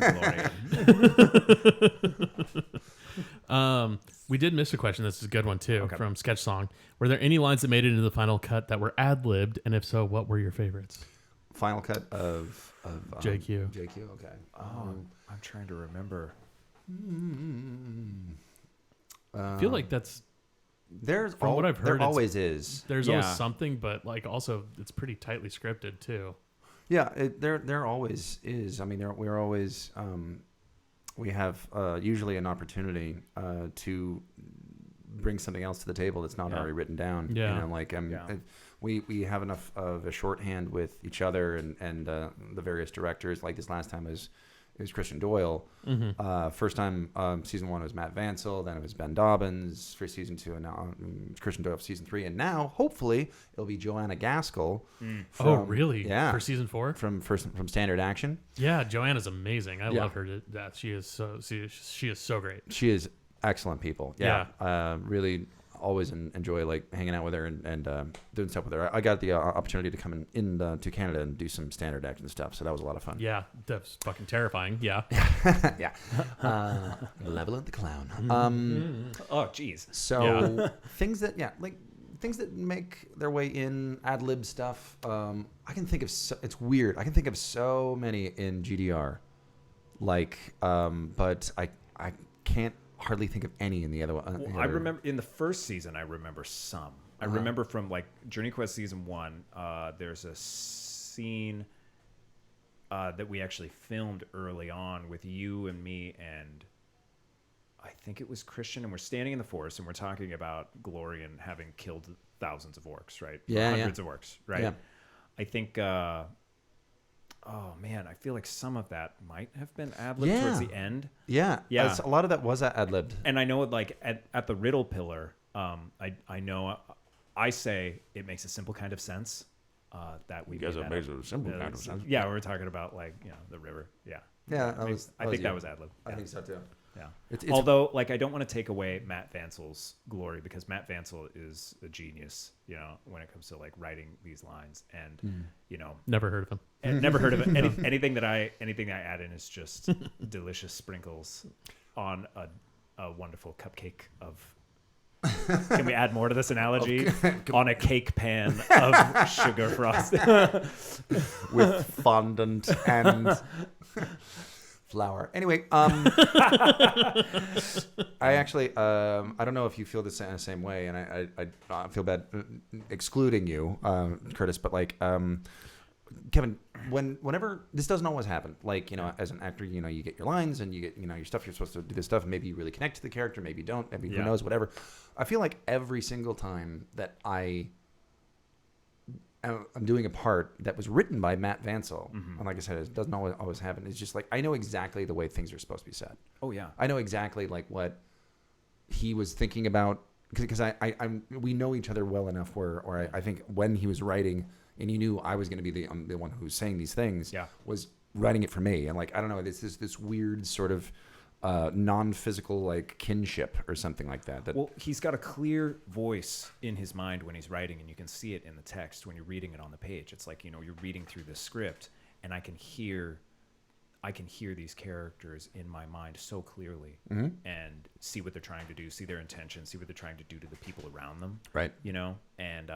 Glorian. We did miss a question. This is a good one too, Okay. from Sketch Song. Were there any lines that made it into the final cut that were ad-libbed, and if so, what were your favorites? Final cut of JQ. JQ. Okay. I'm trying to remember. I feel like that's There's from what I've heard. There always is. There's always something, but like also it's pretty tightly scripted too. Yeah, there always is. I mean, we're always we have usually an opportunity to bring something else to the table that's not already written down. Yeah. You know, like we have enough of a shorthand with each other and the various directors. Like this last time it was Christian Doyle. Mm-hmm. First time, season 1 was Matt Vancel. Then it was Ben Dobbins for season 2, and now Christian Doyle for season 3. And now, hopefully, it'll be Joanna Gaskell. Oh, really? Yeah, for season 4 from Standard Action. Yeah, Joanna's amazing. I love her to death. She is so great. She is excellent people. Yeah. Really always enjoy like hanging out with her and doing stuff with her. I got the opportunity to come in to Canada and do some Standard Action stuff, so that was a lot of fun. Yeah, that's fucking terrifying. Yeah. Yeah. Malevolent the Clown. Oh, geez. So things that make their way in ad lib stuff. I can think of it's weird. I can think of so many in GDR, but I can't hardly think of any in the other one. Well, I remember in the first season, I remember some. I remember from like JourneyQuest season 1, there's a scene that we actually filmed early on with you and me and I think it was Christian, and we're standing in the forest and we're talking about Glorian having killed thousands of orcs, right? Hundreds of orcs, right? Yeah. I think oh man, I feel like some of that might have been ad-libbed towards the end. Yeah. A lot of that was ad-libbed. And I know like at the riddle pillar, I know I say it makes a simple kind of sense that we guys, it makes a simple kind of sense. Yeah, we're talking about like the river. Yeah. Yeah, I think that was ad-libbed. I think so too. Yeah. It's Although, like, I don't want to take away Matt Vancel's glory because Matt Vancel is a genius, when it comes to like writing these lines, and Never heard of him. and never heard of it. Anything I add in is just delicious sprinkles on a wonderful cupcake of. Can we add more to this analogy? On a cake pan of sugar frosting with fondant and flour. Anyway, I actually I don't know if you feel the same way, and I feel bad excluding you, Curtis, but like Kevin, whenever this doesn't always happen, like as an actor, you get your lines and you get your stuff. You're supposed to do this stuff. And maybe you really connect to the character. Maybe you don't. Maybe who knows? Whatever. I feel like every single time that I'm doing a part that was written by Matt Vancel, and like I said, it doesn't always happen. It's just like I know exactly the way things are supposed to be said. Oh yeah, I know exactly like what he was thinking about because we know each other well enough where I think when he was writing and he knew I was going to be the one who's saying these things, was writing it for me. And like, I don't know, this weird sort of non-physical like kinship or something like that. Well, he's got a clear voice in his mind when he's writing, and you can see it in the text when you're reading it on the page. It's like, you're reading through the script, and I can hear these characters in my mind so clearly, and see what they're trying to do, see their intentions, see what they're trying to do to the people around them. Right. And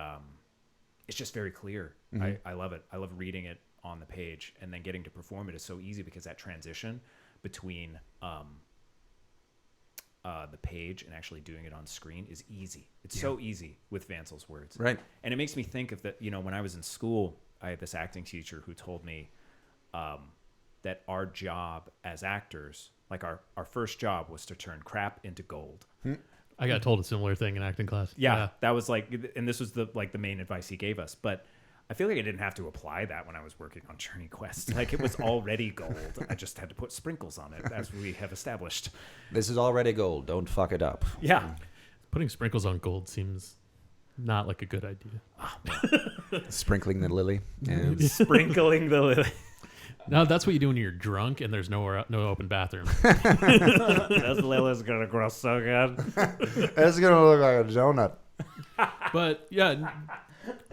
it's just very clear. I love it. I love reading it on the page, and then getting to perform it is so easy because that transition between the page and actually doing it on screen is easy. It's so easy with Vansel's words. Right. And it makes me think of that, when I was in school, I had this acting teacher who told me that our job as actors, like our first job was to turn crap into gold. I got told a similar thing in acting class. Yeah. That was like, and this was the main advice he gave us. But I feel like I didn't have to apply that when I was working on JourneyQuest. Like, it was already gold. I just had to put sprinkles on it, as we have established. This is already gold. Don't fuck it up. Yeah. Putting sprinkles on gold seems not like a good idea. Sprinkling the lily. Yeah. Sprinkling the lily. No, that's what you do when you're drunk and there's no open bathroom. This lily's going to grow so good. It's going to look like a donut. But yeah,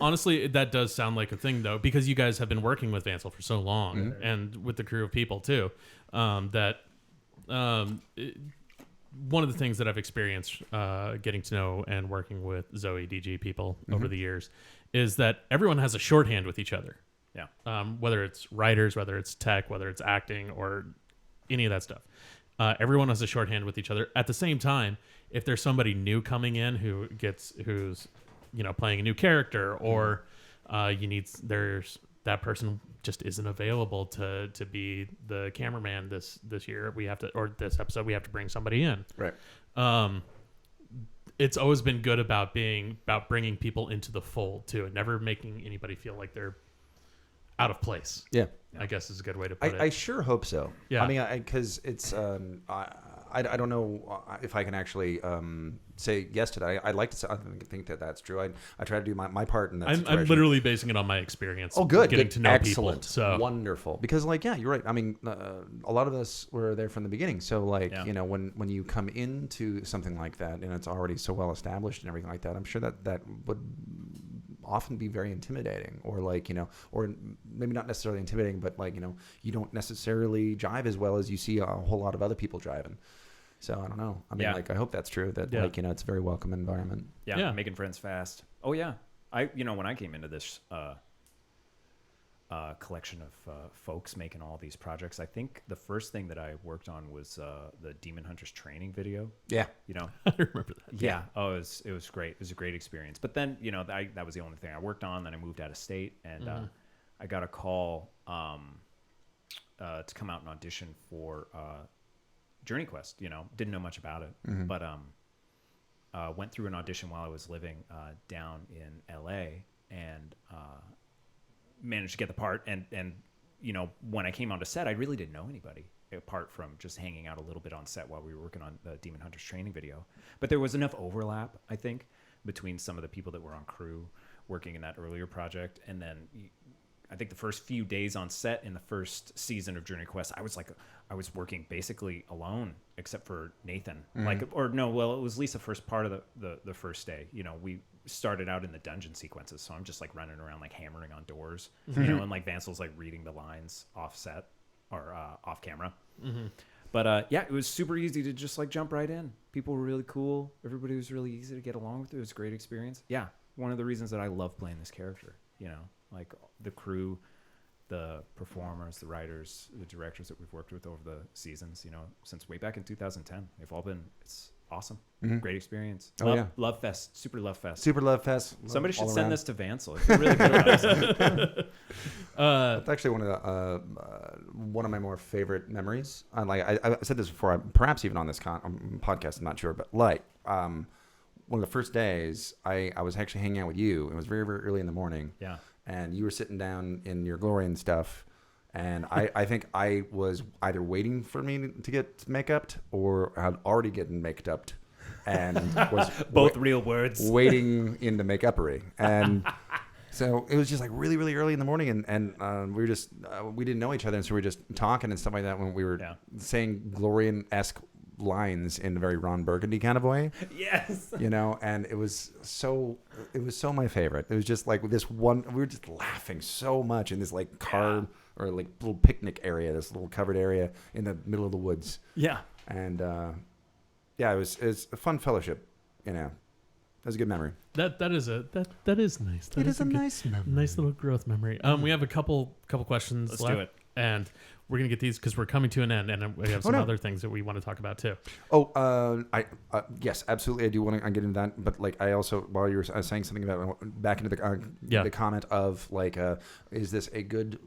honestly, that does sound like a thing, though, because you guys have been working with Vansel for so long, and with the crew of people too. One of the things that I've experienced getting to know and working with Zoe DG people over the years is that everyone has a shorthand with each other. Yeah. Whether it's writers, whether it's tech, whether it's acting, or any of that stuff. Everyone has a shorthand with each other. At the same time, if there's somebody new coming in who's playing a new character, or there's that person just isn't available to be the cameraman this year, this episode we have to bring somebody in. Right. It's always been good about bringing people into the fold too, and never making anybody feel like they're out of place. Yeah. I guess is a good way to put it. I sure hope so. Yeah. I mean, because it's I don't know if I can actually say yes to that. I'd like to say, I think that that's true. I try to do my part in that situation. I'm literally basing it on my experience. Oh, good. Getting good. to know Excellent. people. So wonderful. Because you're right. I mean, a lot of us were there from the beginning. So when you come into something like that and it's already so well established and everything like that, I'm sure that would often be very intimidating, or or maybe not necessarily intimidating, but you don't necessarily jive as well as you see a whole lot of other people driving. So I don't know. I mean, I hope that's true. That it's a very welcome environment. Yeah, making friends fast. Oh yeah, when I came into this collection of folks making all these projects, I think the first thing that I worked on was the Demon Hunters training video. Yeah, I remember that. Yeah. Oh, it was great. It was a great experience. But then that was the only thing I worked on. Then I moved out of state, and I got a call to come out and audition for JourneyQuest. Didn't know much about it, but went through an audition while I was living down in LA, and managed to get the part. And when I came onto set, I really didn't know anybody apart from just hanging out a little bit on set while we were working on the Demon Hunters training video. But there was enough overlap, I think, between some of the people that were on crew working in that earlier project, and then I think the first few days on set in the first season of JourneyQuest, I was working basically alone, except for Nathan. It was at least the first part of the first day. We started out in the dungeon sequences, so I'm just running around hammering on doors, and Vansel's reading the lines off set or off camera. But it was super easy to just jump right in. People were really cool. Everybody was really easy to get along with. It was a great experience. Yeah, one of the reasons that I love playing this character. The crew, the performers, the writers, the directors that we've worked with over the seasons, since way back in 2010. They've all been, it's awesome. Great experience. Love Fest. Super Love Fest. Super Love Fest. Somebody should send this to Vansel. It's really good. It's actually one of my more favorite memories. I said this before, perhaps even on this podcast, I'm not sure, but one of the first days, I was actually hanging out with you. It was very, very early in the morning. Yeah. And you were sitting down in your glory and stuff. And I think I was either waiting for me to get make-upped or had already gotten make-upped. And was both real words. Waiting into make-uppery. And So it was just like really, really early in the morning, and we were just we didn't know each other, and so we were just talking and stuff like that when we were saying Glorian-esque lines in a very Ron Burgundy kind of way. Yes. And it was so my favorite. It was just like this one. We were just laughing so much in this like car or like little picnic area, this little covered area in the middle of the woods. Yeah. And it was a fun fellowship. That was a good memory. That is nice. It is a nice memory. Nice little growth memory. We have a couple questions Let's left, do it. and we're gonna get these because we're coming to an end, and we have some other things that we want to talk about too. Yes, absolutely. I do want to get into that, but like I also, while you were saying something about back into the comment of like, is this a good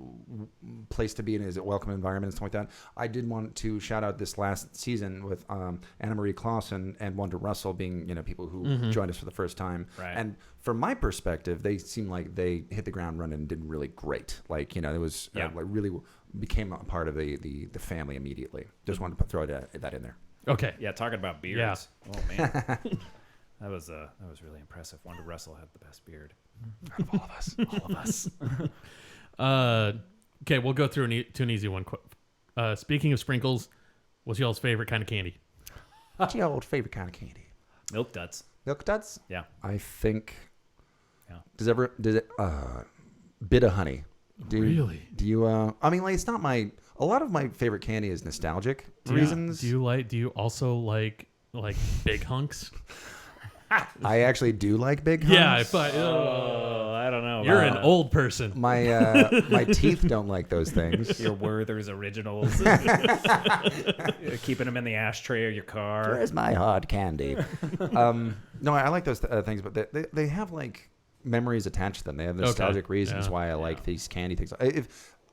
place to be in? Is it a welcome environment and stuff like that? I did want to shout out this last season with Anna Marie Clausen and Wanda Russell being people who joined us for the first time, right. And from my perspective, they seem like they hit the ground running and did really great. Like it was like really became a part of the family immediately. Just wanted to throw that in there. Okay. Yeah, talking about beards. Yeah. Oh man, that was really impressive. Wanda Russell had the best beard Out of all of us. all of us. Okay, we'll go through to an easy one. Speaking of sprinkles, what's y'all's favorite kind of candy? What's your old favorite kind of candy? Milk duds. Milk duds? Yeah. I think. Yeah. Does it? Bit of honey. Really? Do you? I mean, like, it's not my. A lot of my favorite candy is nostalgic reasons. Do you also like big hunks? I actually do like big hunks. Yeah, I don't know. You're an old person. My teeth don't like those things. Your Werther's Originals. Keeping them in the ashtray of your car. Where's my hard candy? No, I like those things, but they have like memories attached to them. They have nostalgic reasons why I like these candy things.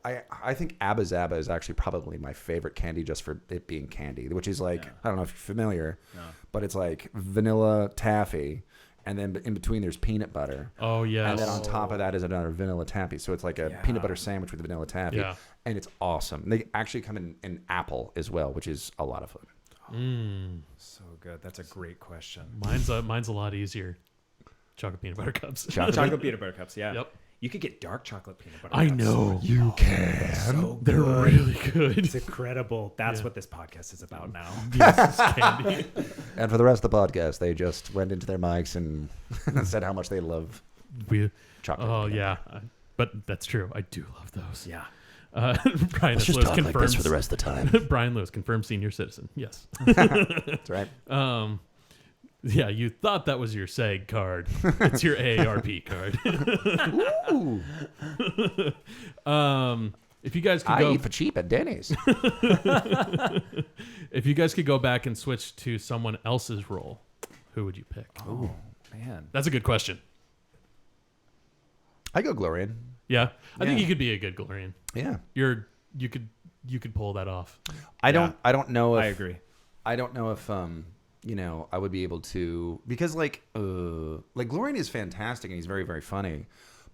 I think Abba Zaba is actually probably my favorite candy just for it being candy, which is like, I don't know if you're familiar, but it's like vanilla taffy, and then in between there's peanut butter. Oh, yeah. And then on top of that is another vanilla taffy. So it's like a peanut butter sandwich with vanilla taffy. Yeah. And it's awesome. They actually come in apple as well, which is a lot of fun. So good. That's a great question. Mine's a lot easier. Chocolate peanut butter cups. Chocolate peanut butter cups, yeah. Yep. You could get dark chocolate peanut butter I cups. know. You can. So They're good. really good. It's incredible. That's what this podcast is about now. Yes, candy. And for the rest of the podcast, they just went into their mics and said how much they love chocolate. Oh, yeah. But that's true. I do love those. Yeah. Brian Let's just Lewis talk confirms like this for the rest of the time. Brian Lewis confirmed senior citizen. Yes. That's right. Yeah, you thought that was your SAG card. It's your AARP card. Ooh. If you guys could I go eat for cheap at Denny's. if you guys could go back and switch to someone else's role, who would you pick? Oh, man. That's a good question. I go Glorian. Yeah. I think you could be a good Glorian. Yeah. You could pull that off. I don't know if I agree. I don't know if I would be able to, because like Glorian is fantastic and he's very, very funny,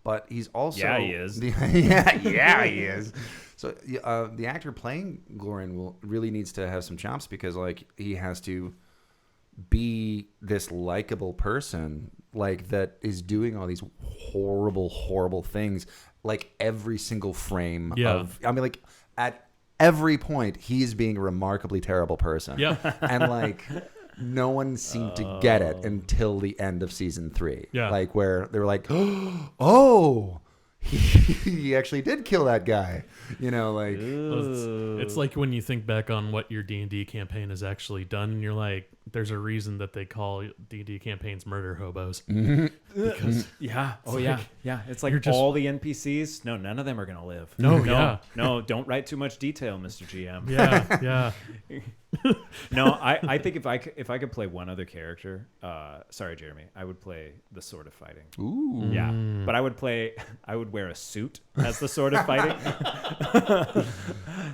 but he's also he is. he is. So the actor playing Glorian really needs to have some chops, because like he has to be this likable person like that is doing all these horrible things like every single frame of. I mean, like at every point he's being a remarkably terrible person. Yeah. And like. No one seemed to get it until the end of season 3. Yeah. Like where they were like, oh, he actually did kill that guy. Like It's like when you think back on what your D&D campaign has actually done, and you're like, there's a reason that they call D&D campaigns murder hobos. Because yeah. Oh, like, yeah. Yeah. It's like all the NPCs. No, none of them are going to live. No, don't write too much detail, Mr. GM. Yeah. No, I think if I could play one other character, sorry, Jeremy, I would play the Sword of Fighting. Ooh. Yeah. But I would wear a suit as the Sword of Fighting.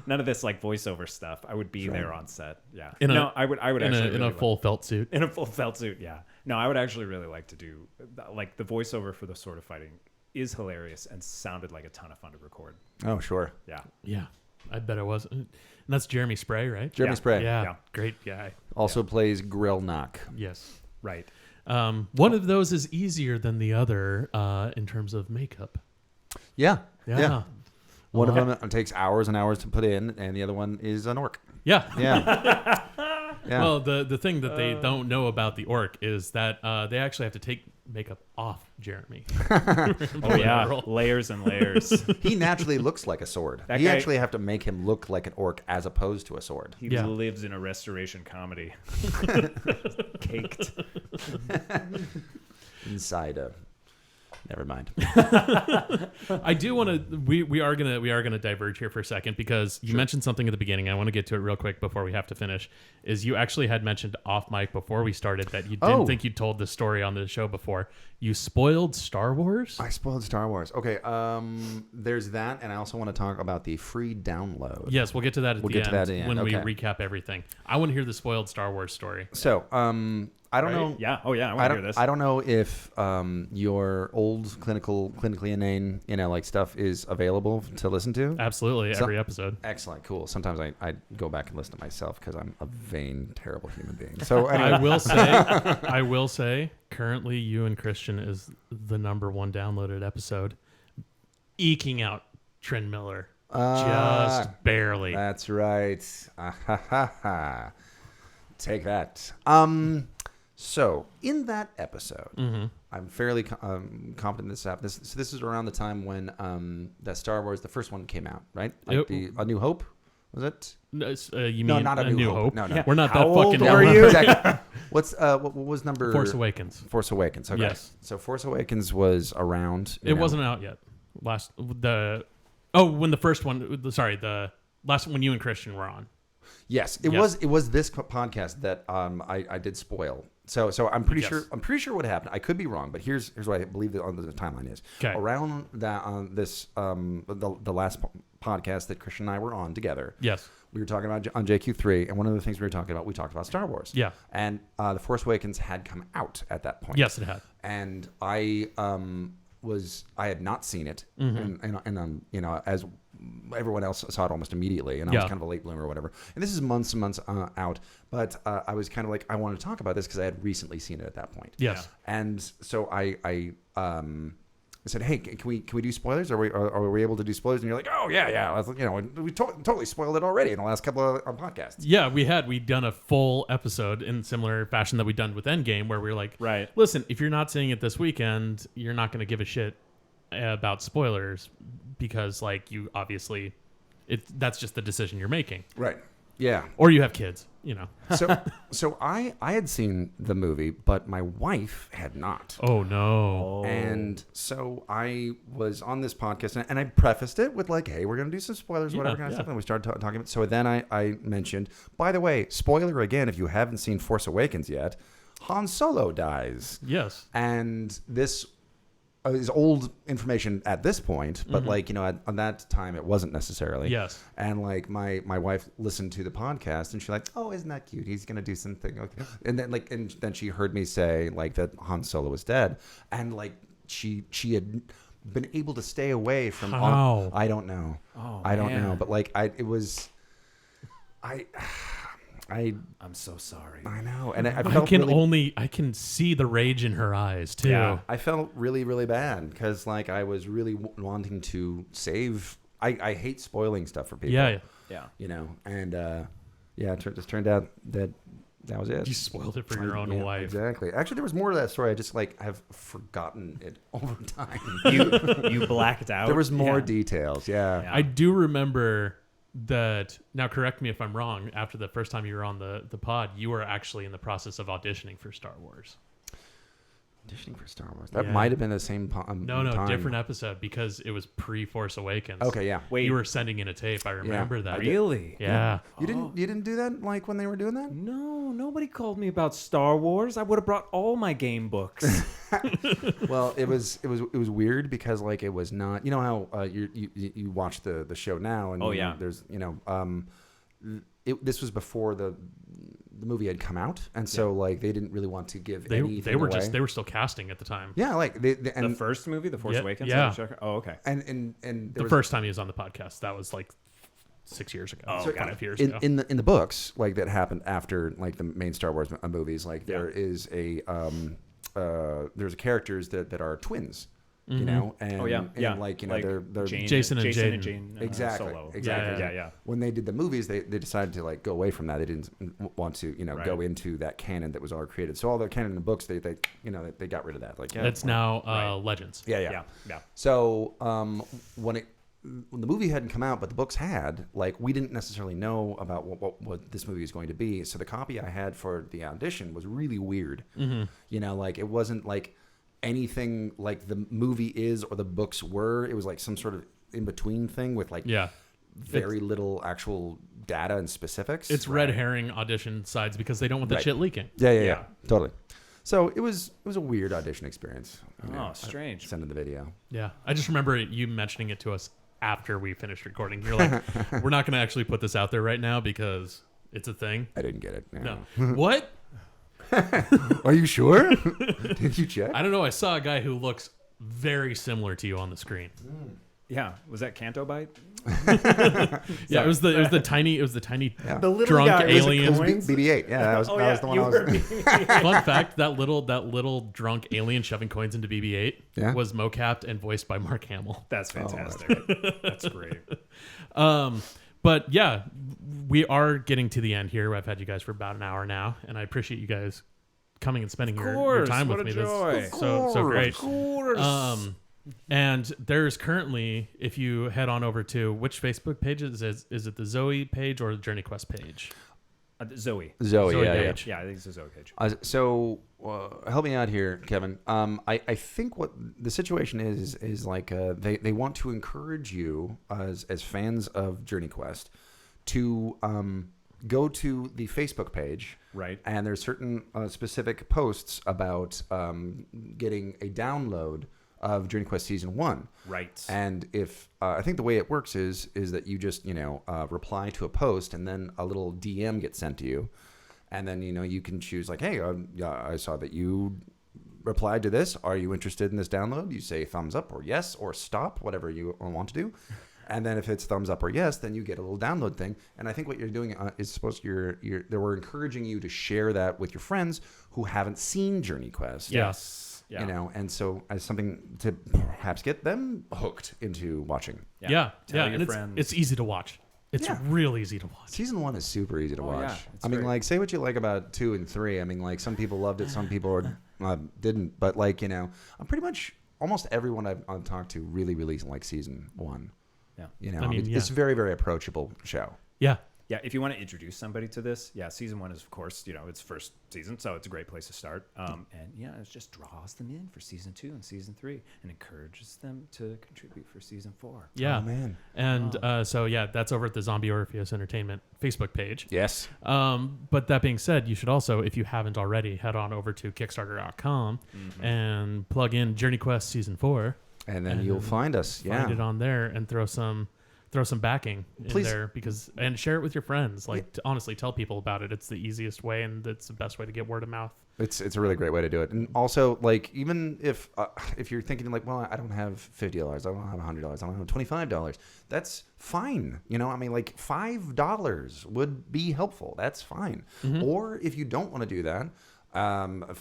None of this like voiceover stuff. I would be there on set. Yeah. I would actually in a full felt suit. In a full felt suit, yeah. No, I would actually really like to do like the voiceover for the Sword of Fighting is hilarious and sounded like a ton of fun to record. Oh, sure. Yeah. Yeah. I bet it was. And that's Jeremy Spray, right? Jeremy Spray. Yeah. Great guy. Also plays Grill Knock. Yes. Right. One of those is easier than the other in terms of makeup. Yeah. One Well, of them takes hours and hours to put in, and the other one is an orc. Yeah. Yeah. Yeah. Well, the thing that they don't know about the orc is that they actually have to take makeup off Jeremy. Oh yeah, layers and layers. He naturally looks like a sword. That You guy- actually have to make him look like an orc as opposed to a sword. He Yeah. lives in a restoration comedy. Caked. Inside a... Never mind. I do want to. We are gonna diverge here for a second because you mentioned something at the beginning. I want to get to it real quick before we have to finish. Is you actually had mentioned off mic before we started that you didn't think you told this story on the show before. You spoiled Star Wars. I spoiled Star Wars. Okay, there's that, and I also want to talk about the free download. Yes, we'll get to that at We'll the get end to that at the end, when we okay. recap everything. I want to hear the spoiled Star Wars story. So, I don't know. Yeah. Oh yeah. I want to hear this. I don't know if your old clinically inane, like stuff is available to listen to. Absolutely, So- every episode. Excellent, cool. Sometimes I go back and listen to myself because I'm a vain, terrible human being. So anyway, I will say, currently, You and Christian is the #1 downloaded episode, eking out Trin Miller just barely. That's right. Take that. So in that episode, I'm fairly confident in this app. This is around the time when that Star Wars, the first one, came out, right? Like Yep. A New Hope, was it? You No, mean not A New Hope. No. Yeah. We're not How that old fucking are old. you? Exactly. What was number? Force Awakens. Force Awakens. Okay. Yes. So Force Awakens was around. It wasn't out yet. When the first one. Sorry, the last when you and Christian were on. Yes, it Yes. was this podcast that I did spoil. So I'm pretty Yes. sure what happened. I could be wrong, but here's what I believe on the timeline is. Okay. Around that the last podcast that Christian and I were on together. Yes. We were talking about on JQ3, and one of the things we talked about Star Wars. Yeah. And The Force Awakens had come out at that point. Yes, it had. And I had not seen it, and as everyone else saw it almost immediately, and I was kind of a late bloomer or whatever. And this is months and months out, but I was kind of like, I want to talk about this because I had recently seen it at that point. Yes. And so I said, hey, can we do spoilers? Are we able to do spoilers? And you're like, oh yeah. I was like, we totally spoiled it already in the last couple of podcasts. Yeah, we'd done a full episode in similar fashion that we'd done with Endgame, where we were like, Right. listen, if you're not seeing it this weekend, you're not going to give a shit about spoilers because, like, you obviously, that's just the decision you're making. Right. Yeah. Or you have kids, So I had seen the movie, but my wife had not. Oh, no. And so I was on this podcast, and I prefaced it with like, hey, we're going to do some spoilers, whatever kind of stuff. And we started talking about. So then I mentioned, by the way, spoiler again, if you haven't seen Force Awakens yet, Han Solo dies. Yes. And this is old information at this point, but like, at that time it wasn't necessarily. Yes. And like my wife listened to the podcast and she's like, oh, isn't that cute? He's going to do something. Okay. And then she heard me say like that Han Solo was dead. And like she had been able to stay away from. How? I don't know. Oh, I don't man. know. But like I'm so sorry. I know. And I felt I can see the rage in her eyes too. Yeah. I felt really, really bad because like I was really wanting to save. I hate spoiling stuff for people. Yeah. Yeah. And it just turned out that was it. You spoiled it for your own Yeah, wife. Exactly. Actually, there was more to that story. I just like have forgotten it over time. You blacked out. There was more Yeah. details. Yeah. Yeah. I do remember that. Now, correct me if I'm wrong. After the first time you were on the pod, you were actually in the process of auditioning for Star Wars. Auditioning for Star Wars. That Yeah. might have been the same No, time. different episode because it was pre-Force Awakens. Okay, yeah. Wait. You were sending in a tape. I remember that. Really? Yeah. You didn't do that like when they were doing that? No, nobody called me about Star Wars. I would have brought all my game books. Well, it was weird because like it was not. You know how you watch the show now and Oh, yeah. there's this was before the movie had come out, and so like they didn't really want to give anything They were away. they were still casting at the time. Yeah, like The first movie, The Force Yeah, Awakens? yeah. Oh, okay. and The there was, first time he was on the podcast, that was like 6 years ago. Oh, so got 5 years in, ago. in the books like that happened after like the main Star Wars movies. Like there is a there's characters that are twins. You know, and, and like, you know, like they're Jason and Jaden. Jane, exactly. Solo. Exactly. Yeah. When they did the movies, they decided to like go away from that. They didn't want to, you know, go into that canon that was already created. So all the canon in the books, they you know, they got rid of that. Like, It's now Legends. Yeah. So when the movie hadn't come out, but the books had, like, we didn't necessarily know about what this movie was going to be. So the copy I had for the audition was really weird. You know, like, it wasn't like anything like the movie is or the books were. It was like some sort of in between thing with like very little actual data and specifics. It's red herring audition sides because they don't want that shit leaking. Yeah, totally. So it was a weird audition experience. Strange. Sending the video. Yeah, I just remember you mentioning it to us after we finished recording. You're like, we're not going to actually put this out there right now because it's a thing. I didn't get it. No. What? Are you sure? Did you check? I don't know. I saw a guy who looks very similar to you on the screen. Yeah, was that Canto Bite? Yeah, it was the tiny The little drunk guy. alien. BB-8. Yeah, that was the one I was. Fun fact: that little drunk alien shoving coins into BB-8 was mocapped and voiced by Mark Hamill. That's fantastic. That's great. But yeah, we are getting to the end here. I've had you guys for about an hour now, and I appreciate you guys coming and spending your time with me. Joy. That's so great. And there's currently, if you head on over to which Facebook page is it the Zoe page or the JourneyQuest page? Zoe, page. Yeah, I think it's the Zoe page. So help me out here, Kevin. I think what the situation is like they want to encourage you as fans of JourneyQuest to go to the Facebook page, right? And there's certain specific posts about getting a download of JourneyQuest Season 1. Right. And if I think the way it works is that you just, you know, reply to a post and then a little DM gets sent to you. And then, you know, you can choose like, hey, I saw that you replied to this. Are you interested in this download? You say thumbs up or yes or stop, whatever you want to do. And then if it's thumbs up or yes, then you get a little download thing. And I think what you're doing is supposed to, they were encouraging you to share that with your friends who haven't seen JourneyQuest. Yes. Yeah. You know, and so as something to perhaps get them hooked into watching. Yeah. Tell your and friends. It's easy to watch. It's real easy to watch. Season 1 is super easy to watch. Yeah, I mean, like, say what you like about 2 and 3. I mean, like, some people loved it, some people didn't. But, like, you know, I'm pretty much almost everyone I've talked to really like Season 1. Yeah. You know, it's a very, very approachable show. Yeah. Yeah, if you want to introduce somebody to this, Season 1 is, of course, you know, it's first season, so it's a great place to start. And it just draws them in for Season 2 and Season 3 and encourages them to contribute for Season 4. Yeah. Oh, man. And that's over at the Zombie Orpheus Entertainment Facebook page. Yes. But that being said, you should also, if you haven't already, head on over to Kickstarter.com and plug in JourneyQuest Season 4. And then you'll find us. Find it on there and throw some backing in there and share it with your friends. Like, honestly, tell people about it. It's the easiest way and it's the best way to get word of mouth. It's a really great way to do it. And also, like, even if you're thinking like, well, I don't have $50, I don't have $100, I don't have $25, that's fine. You know, I mean, like $5 would be helpful. That's fine. Or if you don't want to do that,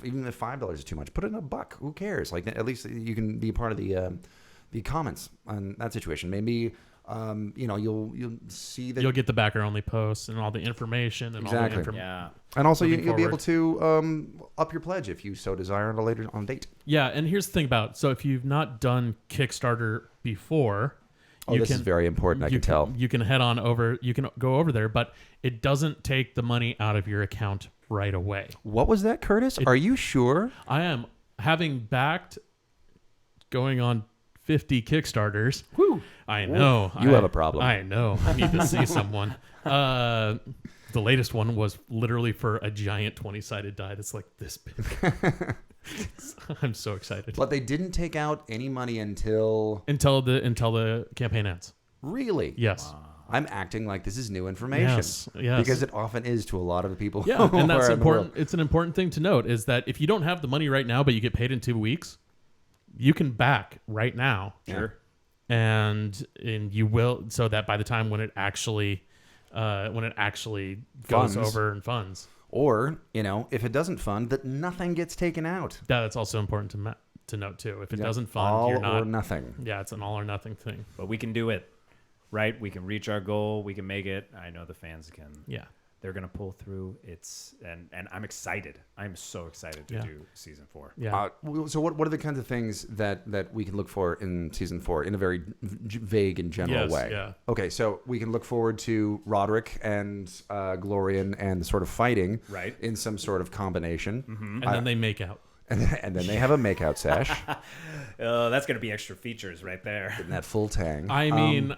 even if $5 is too much, put it in $1. Who cares? Like, at least you can be part of the comments on that situation. Maybe. You know, you'll see that you'll get the backer only posts and all the information and all the information. And also you'll be able to up your pledge if you so desire on a date. Yeah, and here's the thing so if you've not done Kickstarter before, this is very important. I can tell. You can head on over. You can go over there, but it doesn't take the money out of your account right away. What was that, Curtis? Are you sure? I am, having backed going on 50 Kickstarters. Whew. I know. You have a problem. I know. I need to see someone. The latest one was literally for a giant 20-sided die that's like this big. I'm so excited. But they didn't take out any money until the campaign ends. Really? Yes. Wow. I'm acting like this is new information. Yes. Because it often is to a lot of the people. Yeah, and that's important. It's an important thing to note is that if you don't have the money right now, but you get paid in 2 weeks, you can back right now. Sure. And you will, so that by the time when it actually goes over and funds. Or, if it doesn't fund, that nothing gets taken out. That's also important to note too. If it doesn't fund, all you're not or nothing. Yeah, it's an all or nothing thing. But we can do it, right? We can reach our goal. We can make it. I know the fans can. Yeah. They're gonna pull through. And I'm excited. I'm so excited to do season 4. Yeah. So what are the kinds of things that we can look for in season 4 in a very vague and general way? Yeah. Okay, so we can look forward to Roderick and Glorian and the sort of fighting in some sort of combination. Mm-hmm. And then they make out. And then they have a makeout sesh. That's gonna be extra features right there. Getting that full tang. I mean,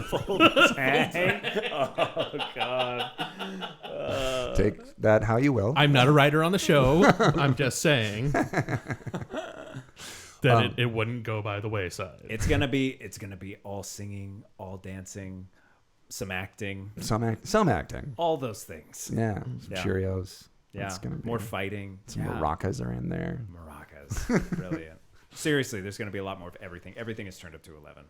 Full tang. Oh God. Take that how you will. I'm not a writer on the show. I'm just saying that it wouldn't go by the wayside. It's gonna be all singing, all dancing, some acting, Some acting. all those things. Yeah. Some Cheerios. Yeah. It's gonna be More fighting. Some maracas are in there. Maracas. Brilliant. Seriously, there's going to be a lot more of everything. Everything is turned up to 11.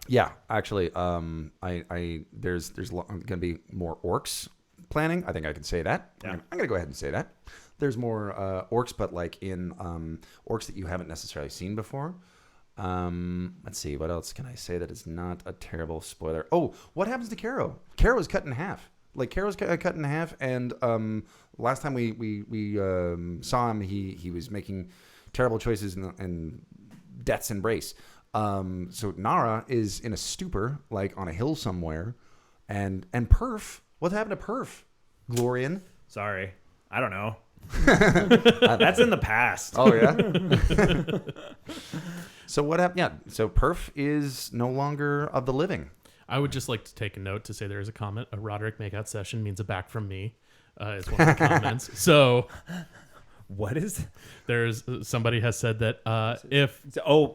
Yeah, actually, there's going to be more orcs planning. I think I can say that. Yeah. I'm going to go ahead and say that. There's more orcs, but like in orcs that you haven't necessarily seen before. Let's see, what else can I say that is not a terrible spoiler? Oh, what happens to Caro? Caro's cut in half. Like Caro's cut in half, and last time we saw him, he was making terrible choices and death's embrace. So Nara is in a stupor, like on a hill somewhere, and Perf. What happened to Perf? Glorian. Sorry, I don't know. That's in the past. Oh yeah. So what happened? Yeah. So Perf is no longer of the living. I would just like to take a note to say there is a comment. A Roderick makeout session means a back from me. Is one of the comments. So, what is? There's somebody has said that if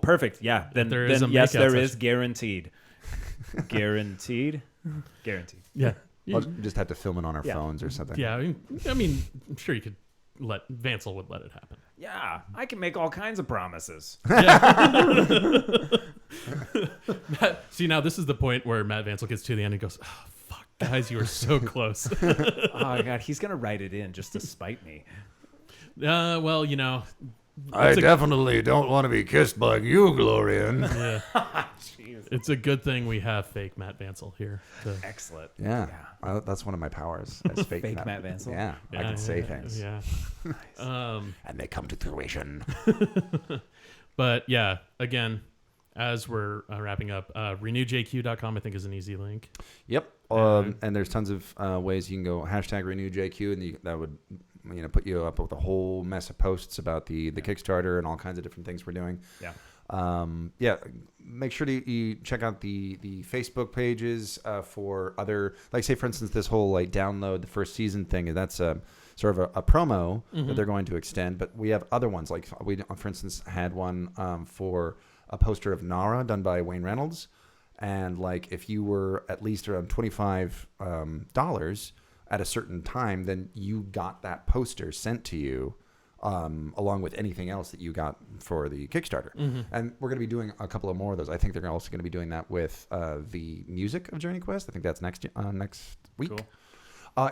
perfect, yeah. Then there is yes, there session. is guaranteed. Guaranteed. Yeah. We'll just have to film it on our phones or something. Yeah. I mean, I'm sure you could Vansel would let it happen. Yeah, I can make all kinds of promises. See, now this is the point where Matt Vansel gets to the end and goes, oh, fuck, guys, you were so close. Oh, God, he's going to write it in just to spite me. Well, I definitely don't want to be kissed by you, Glorian. Yeah. It's a good thing we have fake Matt Vansel here. Excellent. Yeah. That's one of my powers. As fake Matt Vansel. Yeah, I can say things. Yeah. Nice. And they come to fruition. But yeah, again, as we're wrapping up, renewjq.com I think is an easy link. Yep. And there's tons of ways you can go #renewjq, and that would put you up with a whole mess of posts about the Kickstarter and all kinds of different things we're doing. Yeah. Make sure to you check out the Facebook pages for other, like say for instance this whole like download the first season thing. That's sort of a promo that they're going to extend. But we have other ones, like we for instance had one for a poster of Nara done by Wayne Reynolds, and like if you were at least around $25 at a certain time, then you got that poster sent to you. Along with anything else that you got for the Kickstarter. And we're going to be doing a couple of more of those. I think they're also going to be doing that with the music of JourneyQuest. I think that's next week. Cool.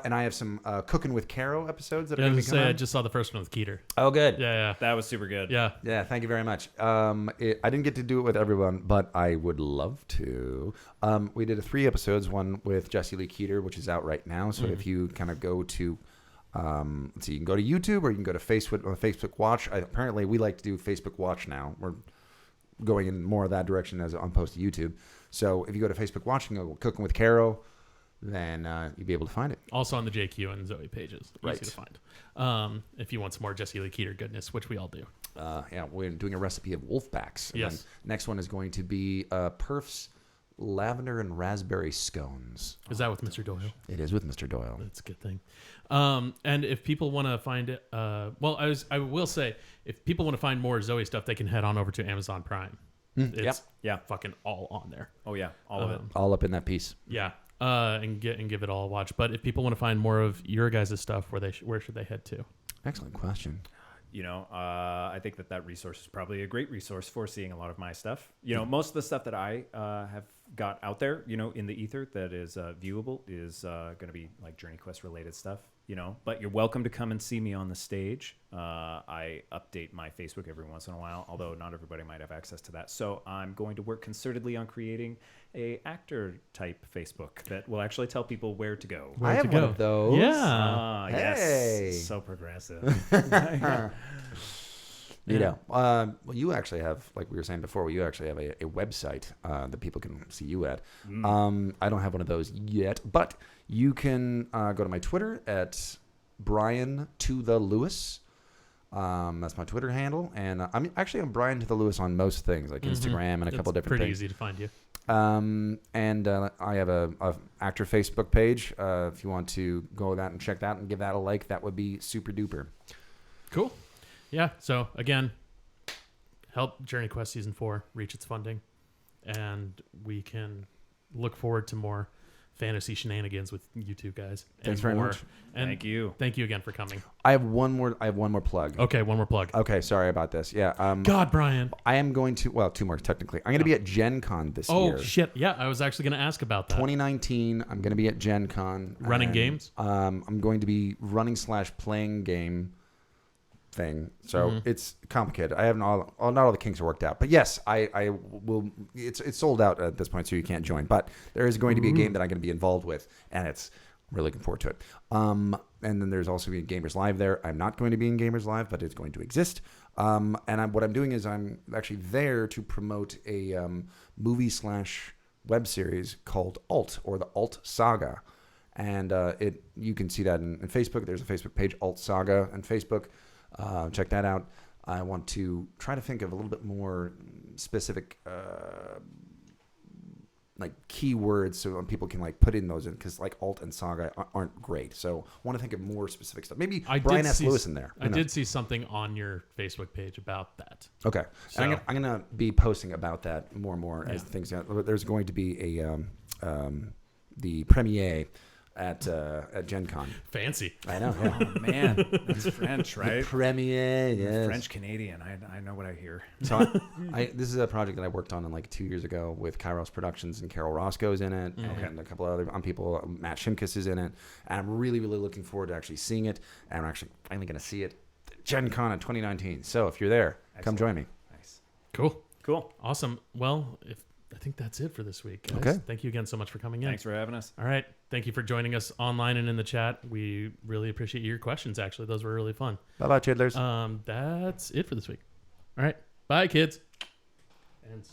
And I have some Cooking with Caro episodes that are I going to was be gonna say, coming. I just saw the first one with Keeter. Oh, good. Yeah. That was super good. Yeah. Yeah, thank you very much. I didn't get to do it with everyone, but I would love to. We did 3 episodes, one with Jesse Lee Keeter, which is out right now. So if you kind of go to let's see, you can go to YouTube or you can go to Facebook Watch. Apparently, we like to do Facebook Watch now. We're going in more of that direction as opposed to YouTube. So if you go to Facebook Watch and go Cooking with Caro, then you'll be able to find it. Also on the JQ and Zoe pages. Easy to find. If you want some more Jesse Lee Keeter goodness, which we all do. We're doing a recipe of wolfbacks. And yes. Then next one is going to be Perf's lavender and raspberry scones. Is that with Mr. Doyle? It is with Mr. Doyle. That's a good thing. And if people want to find it, I will say, if people want to find more Zoe stuff, they can head on over to Amazon Prime. It's fucking all on there. Oh yeah, all of it. All up in that piece. Yeah. And give it all a watch. But if people want to find more of your guys' stuff, where should they head to? Excellent question. I think that resource is probably a great resource for seeing a lot of my stuff. Most of the stuff that I have got out there, in the ether that is viewable is going to be like JourneyQuest related stuff. but you're welcome to come and see me on the stage. I update my Facebook every once in a while, although not everybody might have access to that. So I'm going to work concertedly on creating a actor type Facebook that will actually tell people where to go. I have one of those. Yeah. Hey. Yes. So progressive. Well, you actually have, like we were saying before, you actually have a website that people can see you at. I don't have one of those yet, but you can go to my Twitter at Brian to the Lewis. That's my Twitter handle, and I'm Brian to the Lewis on most things, like Instagram and a couple different pretty things. easy to find you. And I have a actor Facebook page. If you want to go with that and check that and give that a like, that would be super duper. Cool. Yeah. So again, help JourneyQuest Season 4 reach its funding, and we can look forward to more fantasy shenanigans with you two guys. Thanks very much. And Thank you. Thank you again for coming. I have one more plug. Okay, one more plug. Okay, sorry about this. Yeah. God, Brian. I am going to, two more technically. I'm going to be at Gen Con this year. Oh, shit. Yeah, I was actually going to ask about that. 2019, I'm going to be at Gen Con. Running games? I'm going to be running/playing game thing. So it's complicated. I haven't not all the kinks are worked out. But yes, I will. It's sold out at this point, so you can't join. But there is going to be a game that I'm going to be involved with, and I'm really looking forward to it. And then there's also Gamers Live there. I'm not going to be in Gamers Live, but it's going to exist. What I'm doing is I'm actually there to promote a movie/web series called Alt, or the Alt Saga. And you can see that in Facebook. There's a Facebook page, Alt Saga, on Facebook. Check that out. I want to try to think of a little bit more specific like keywords so when people can like put in those in, because like Alt and Saga aren't great. So I want to think of more specific stuff. Maybe Brian S. Lewis in there. I did see something on your Facebook page about that. Okay. So, and I'm gonna be posting about that more and more as things go. There's going to be a the premiere at Gen Con. Fancy. I know. Yeah. Oh, man. That's French, right? The premiere, yes. French Canadian. I know what I hear. So this is a project that I worked on like 2 years ago with Kairos Productions, and Carol Roscoe's in it, and a couple of other people. Matt Shimkus is in it, and I'm really, really looking forward to actually seeing it. And I'm actually finally going to see it at Gen Con in 2019. So if you're there, come join me. Nice. Cool. Awesome. Well, I think that's it for this week, guys. Okay. Thank you again so much for coming in. Thanks for having us. All right. Thank you for joining us online and in the chat. We really appreciate your questions, actually. Those were really fun. Bye-bye, Chidlers. That's it for this week. All right. Bye, kids. And